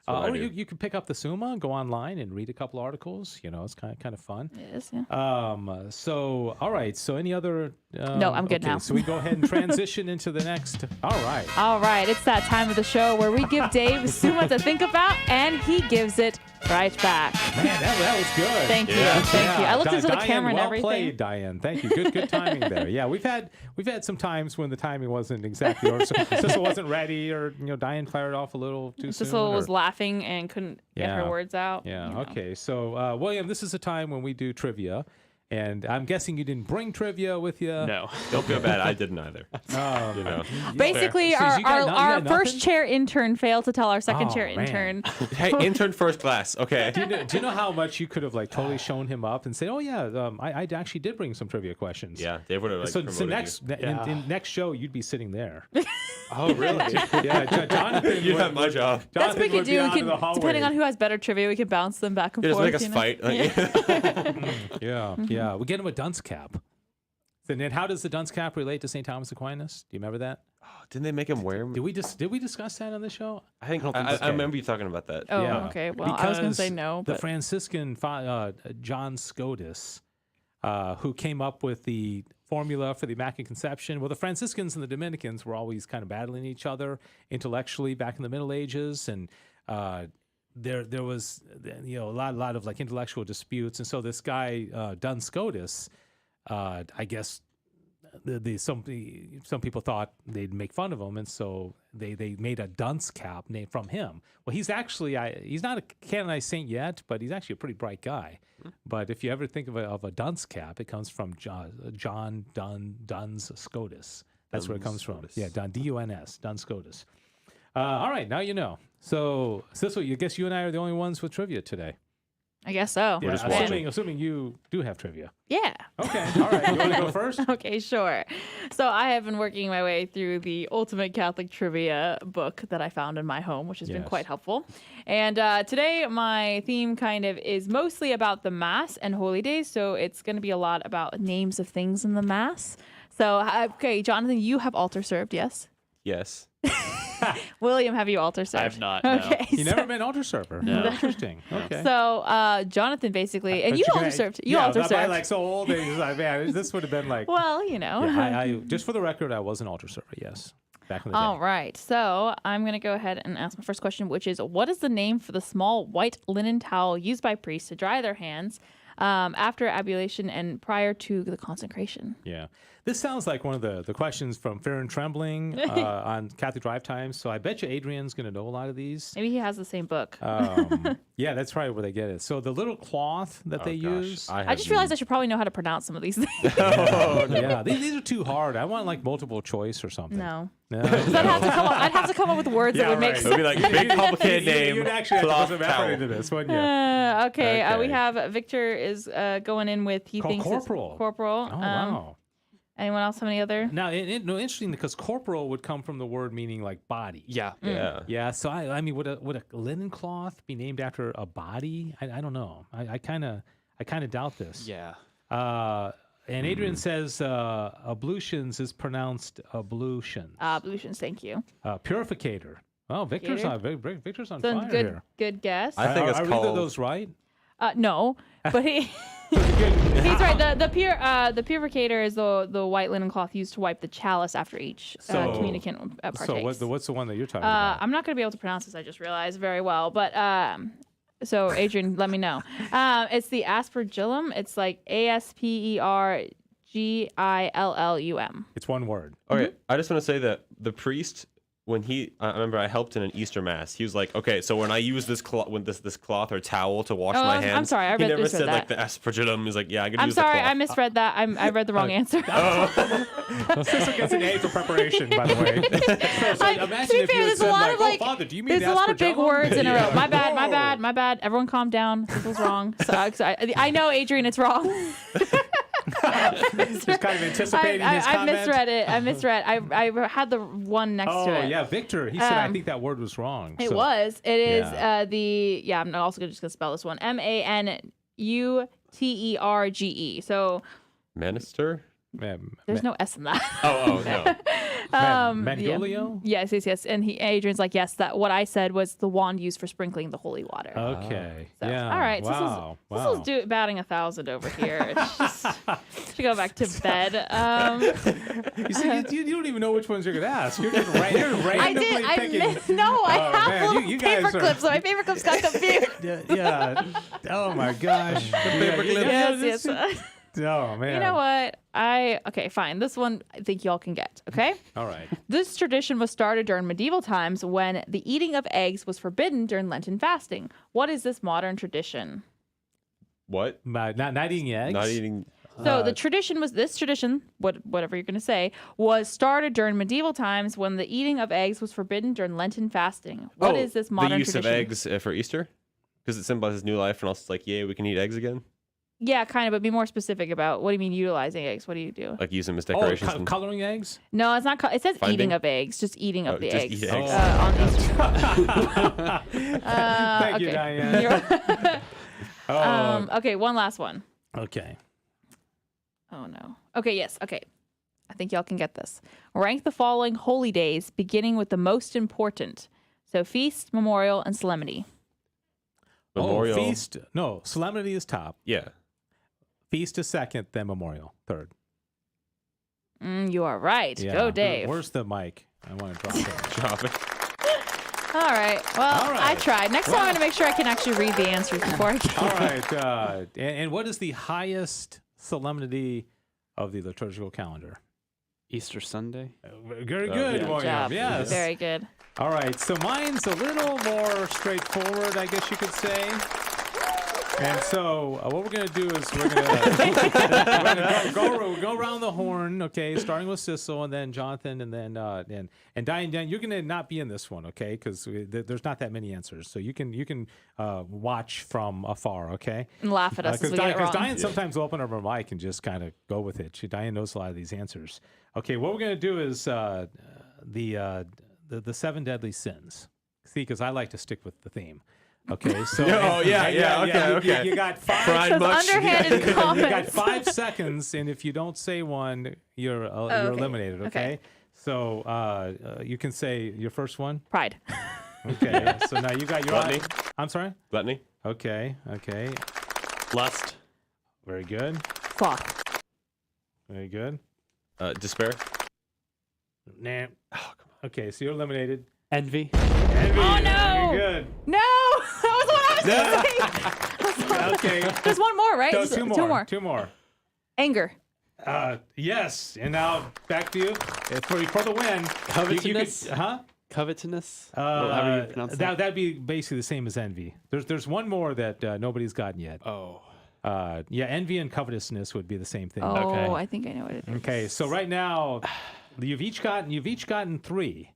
Or you could pick up the Summa, go online and read a couple articles. It's kind of fun. It is, yeah. So, all right. So any other? No, I'm good now. So we go ahead and transition into the next. All right. All right. It's that time of the show where we give Dave Summa to think about, and he gives it right back. Man, that was good. Thank you. Thank you. I looked into the Diane, camera and well everything. Played, Diane. Thank you. Good timing there. Yeah, we've had some times when the timing wasn't exactly, or Sissel wasn't ready, or Diane fired off a little too soon. Sissel was laughing and couldn't get her words out. Yeah. Okay. So, William, this is a time when we do trivia. And I'm guessing you didn't bring trivia with you. No. Don't feel bad. I didn't either. Basically, So you got our nothing? first chair intern failed to tell our second chair intern. Hey, intern first class. Okay. Do you know how much you could have totally shown him up and say, oh yeah, I actually did bring some trivia questions. Yeah, Dave would have So promoted you. in next show you'd be sitting there. Oh, really? Yeah, Jonathan. You have my job. That's what we Jonathan could do. would be out in the hallway. Depending on who has better trivia, we can bounce them back and Just forth. make us fight. Yeah. We get him a dunce cap. And then how does the dunce cap relate to St. Thomas Aquinas? Do you remember that? Oh, didn't they make him wear? Did we discuss that on the show? I think I remember you talking about that. Oh, Yeah. okay. Well, I was going to say no. The But Franciscan John Scotus, who came up with the formula for the Immaculate Conception. Well, the Franciscans and the Dominicans were always kind of battling each other intellectually back in the Middle Ages, and there was a lot of like intellectual disputes, and so this guy Duns Scotus, I guess some people thought they'd make fun of him, and so they made a dunce cap named from him. Well, he's actually he's not a canonized saint yet, but he's actually a pretty bright guy. But if you ever think of a dunce cap, it comes from John Duns Scotus. That's where it comes from. Yeah, Duns, Duns Scotus. All right, now you know. So, Sissel, I guess you and I are the only ones with trivia today. I guess so. We're just Assuming you do have trivia. Yeah. Okay. All right. You want to go first? Okay, sure. So I have been working my way through the Ultimate Catholic Trivia book that I found in my home, which has been quite helpful. And today my theme kind of is mostly about the Mass and Holy Days. So it's going to be a lot about names of things in the Mass. So, okay, Jonathan, you have altar served, yes? Yes. William, have you altar served? I have not. No. Okay. You never been altar server? No. Interesting. Okay. So, Jonathan, basically, and you altar served. You altar served. By like so old days, like, man, this would have been like. Well, you know. Yeah, I just for the record, I was an altar server. Yes, back in the day. All right. So I'm going to go ahead and ask my first question, which is, what is the name for the small white linen towel used by priests to dry their hands after ablution and prior to the consecration? Yeah. This sounds like one of the questions from Fear and Trembling on Catholic Drive Times. So I bet you Adrian's going to know a lot of these. Maybe he has the same book. Yeah, that's probably where they get it. So the little cloth that they use. I just realized I should probably know how to pronounce some of these things. Yeah, these are too hard. I want like multiple choice or something. No. No. I'd have to come up with words that would make sense. It would be like big complicated name. You'd actually have to put some cloth effort towel. into this, wouldn't you? Okay. We have Victor is going in with thinks corporal. It's corporal. Oh, wow. Anyone else have any other? Now, interesting because corporal would come from the word meaning like body. Yeah. Yeah. So I mean, would a linen cloth be named after a body? I don't know. I kind of doubt this. Yeah. And Adrian says ablutions is pronounced ablutions. Ablutions. Thank you. Purificator. Oh, Victor's on So fire here. good guess. I think it's are called. either of those right? No, but he's right. The purificator is the white linen cloth used to wipe the chalice after each communicant partakes. So what's the one that you're talking about? I'm not going to be able to pronounce this. I just realized very well, but so Adrian, let me know. It's the aspergillum. It's like ASPERGILLUM. Gillum. It's one word. Okay, I just want to say that the priest, when I remember I helped in an Easter mass. He was like, okay, so when I use this cloth, this cloth or towel to wash my hands, I'm sorry, he never misread said like that. the aspergillum. He's like, yeah, I can I'm use sorry, the cloth. I misread that. I read the wrong answer. Sister gets an A for preparation, by the way. So imagine if you had said like, Father, do you mean there's a lot of big aspergillum? words in a row. My bad, my Whoa. bad, my bad. Everyone calm down. This was wrong. So I know, Adrian, it's wrong. Just kind of anticipating his I comment. misread it. I misread. I had the one next to it. Oh, yeah, Victor. He said, I think that word was wrong. It So- was. It is Yeah. I'm also just going to spell this one. Manuterge. So Minister? there's no S in that. Oh, no. Mangolio? Yes. And Adrian's like, yes, that what I said was the wand used for sprinkling the holy water. Okay. So, Yeah. all right. Wow. So this is batting 1,000 over here. It's just, should go back to bed. You see, you don't even know which ones you're going to ask. You're just randomly picking. I have little paper clips, so my paper clips got confused. Yeah. Oh, my gosh. The paper clip. Yes. Oh, man. You know what? Okay, fine. This one I think y'all can get, okay? All right. This tradition was started during medieval times when the eating of eggs was forbidden during Lenten fasting. What is this modern tradition? What? Not eating eggs? Not eating. So this tradition, whatever you're going to say, was started during medieval times when the eating of eggs was forbidden during Lenten fasting. What is this modern the use tradition? of eggs for Easter? Because it symbolizes new life, and also it's like, yay, we can eat eggs again. Yeah, kind of, but be more specific about what do you mean utilizing eggs? What do you do? Like use them as decorations. Oh, coloring eggs? No, it's not. It says Finding? eating of eggs, just eating of the just eggs. eat eggs. On Easter. Thank you, Diane. Okay, one last one. Okay. Oh, no. Okay, yes. Okay. I think y'all can get this. Rank the following holy days, beginning with the most important. So feast, memorial, and solemnity. Memorial. Oh, feast. No, solemnity is top. Yeah. Feast is second, then memorial, third. You are right. Yeah. Go, Dave. Where's the mic? I want to drop it. Drop it. All right. Well, All right. I tried. Next time I'm going to make sure I can actually read the answers before I get All right. And what is the highest solemnity of the liturgical calendar? Easter Sunday. Very good, Good William. job. Yes. Very good. All right. So mine's a little more straightforward, I guess you could say. And so what we're going to do is we're going to go around the horn, okay, starting with Sissel and then Jonathan and then and Diane, you're going to not be in this one, okay, because there's not that many answers. So you can watch from afar, okay? And laugh at us as we get it wrong. Because Diane sometimes will open up her mic and just kind of go with it. Diane knows a lot of these answers. Okay, what we're going to do is the 7 deadly sins. See, because I like to stick with the theme. Okay, so okay. You got 5 Fried much. Underhanded comments. You got 5 seconds, and if you don't say one, you're eliminated. Okay? So you can say your first one. Pride. Okay, so now you got your. Gluttony. I'm sorry. Gluttony. Okay. Lust. Very good. Sloth. Very good. Despair. Nah. Oh, come on. Okay, so you're eliminated. Envy. Oh, no. Very good. No! That was what I was going to say. Okay. There's one more, right? So Just two more. Anger. Yes, and now back to you for the win. Covetousness. Covetousness. However you pronounce that. That'd be basically the same as envy. There's one more that nobody's gotten yet. Oh. Envy and covetousness would be the same thing. Oh, Okay. I think I know what it is. Okay, so right now you've each gotten 3.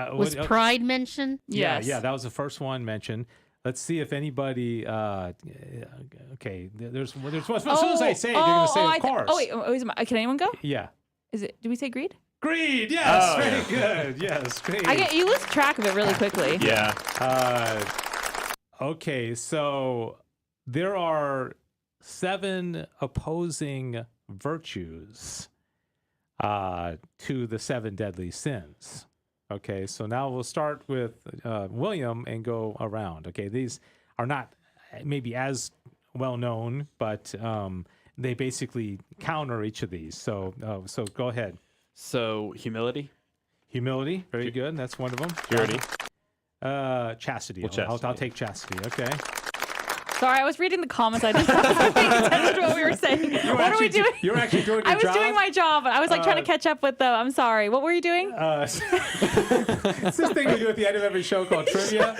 Was pride mentioned? Yes. Yeah, that was the first one mentioned. Let's see if anybody. Okay, there's one. As soon as I say it, you're going to say, of course. Can anyone go? Yeah. Did we say greed? Greed, yes, very good. Yes, greed. You lose track of it really quickly. Yeah. Okay, so there are 7 opposing virtues to the 7 deadly sins. Okay, so now we'll start with William and go around. Okay, these are not maybe as well known, but they basically counter each of these. So go ahead. So humility. Humility, very good. That's one of them. Purity. Chastity. Well, chastity. I'll take chastity. Okay. Sorry, I was reading the comments. I didn't pay attention to what we were saying. What are we doing? You were actually doing your I was job? doing my job, but I was like trying to catch up with I'm sorry. What were you doing? It's this thing we do at the end of every show called trivia.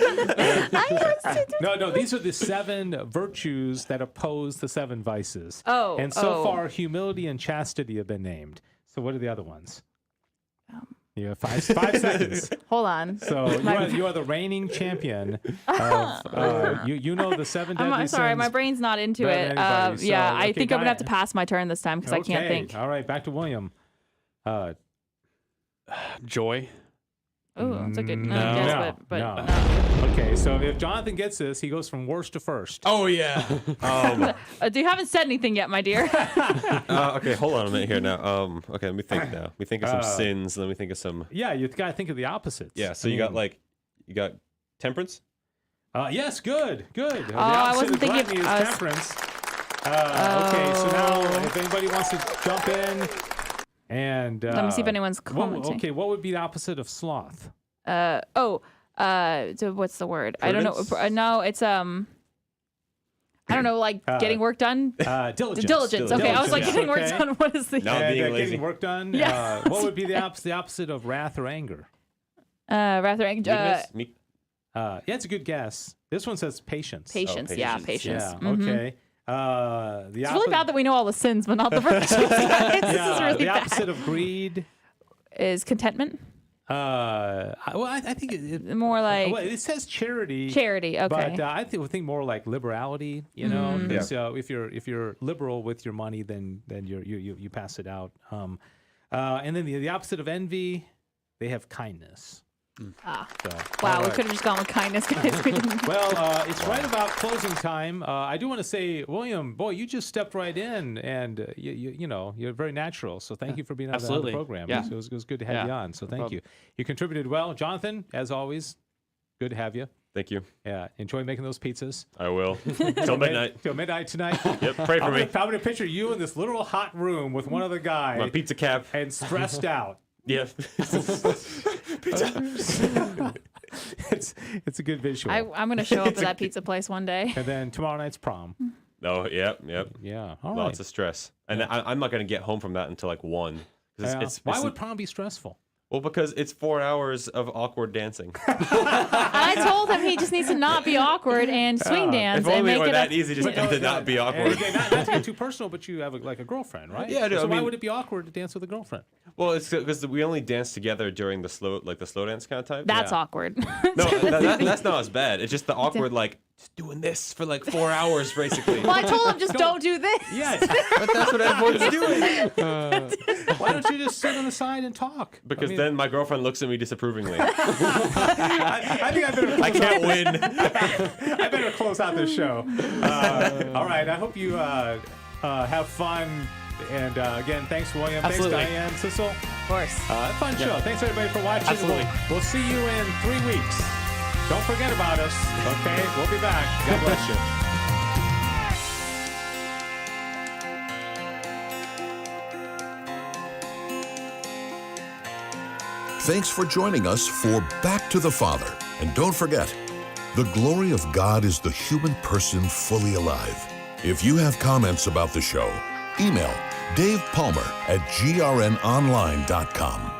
No, these are the 7 virtues that oppose the 7 vices. Oh, and so far, humility and chastity have been named. So what are the other ones? You have 5 seconds. Hold on. So you are the reigning champion of, you know the 7 deadly I'm sorry, sins. my brain's not into Not it. anybody, Yeah, so, I okay, think I'm going to have Diane. to pass my turn this time because I can't think. All right, back to William. Joy. Oh, that's a good guess, but no. Okay, so if Jonathan gets this, he goes from worst to first. Oh, yeah. You haven't said anything yet, my dear. Okay, hold on a minute here now. Okay, let me think now. We think of some sins, then we think of some... Yeah, you got to think of the opposites. Yeah, so you got temperance? Yes, good. The I opposite wasn't of thinking- gluttony is I was- temperance. Okay, so now if anybody wants to jump in and... Let me see if anyone's commenting. Okay, what would be the opposite of sloth? So what's the word? I don't know. Prudence? No, it's I don't know, like getting work done. Diligence. Diligence. Okay, I was like getting work done. What is the Not being lazy. Getting work done. Yeah. What would be the opposite of wrath or anger? rather Meekness? Yeah, it's a good guess. This one says patience. patience? Oh, Yeah, patience. patience. Yeah. Mhm. Okay. It's really bad that we know all the sins, but not the virtues. Guys. This is really the bad. opposite of greed. Is contentment I think it more like well, it says charity. charity? Okay. But I think more like liberality. You know, Mm. so if you're liberal with your money, then you pass it out. And then the opposite of envy, they have kindness. So, wow, all we right. could have just gone with kindness, guys. We didn't. Well, it's right about closing time. I do want to say, William, boy, you just stepped right in, and you know, you're very natural. So thank you for being on the program. Yeah. It was good to have you on. So thank you. You contributed well, Jonathan. As always, good to have you. Thank you. Yeah, enjoy making those pizzas. I will. Till midnight. Till midnight tonight. Yep, pray for me. I'm going to picture you in this little hot room with one other guy. My pizza cap. And stressed out. Yeah. It's a good visual. I'm going to show up at that pizza place one day. And then tomorrow night's prom. Oh, yep. Yeah. All Lots right. of stress. And I'm not going to get home from that until like 1. Why would prom be stressful? Well, because it's 4 hours of awkward dancing. I told him he just needs to not be awkward and swing dance. If only and it make were it that easy just to not be awkward. And again, not to get too personal, but you have like a girlfriend, right? Yeah, I do. So I why mean- would it be awkward to dance with a girlfriend? Well, it's because we only dance together during the slow dance kind of time. That's awkward. No, that's not as bad. It's just the awkward, like, just doing this for like 4 hours, basically. Well, I told him just don't do this. Yeah, But that's what everyone's doing. why don't you just sit on the side and talk? Because I mean, then my girlfriend looks at me disapprovingly. I think I better. I can't win. I better close out this show. All right. I hope you have fun. And again, thanks, William. Absolutely. Thanks, Diane, Sissel. Of course. Fun show. Thanks, everybody, for watching. Absolutely. We'll see you in 3 weeks. Don't forget about us, okay? We'll be back. God bless you. Thanks for joining us for Back to the Father. And don't forget, the glory of God is the human person fully alive. If you have comments about the show, email Dave Palmer at grnonline.com.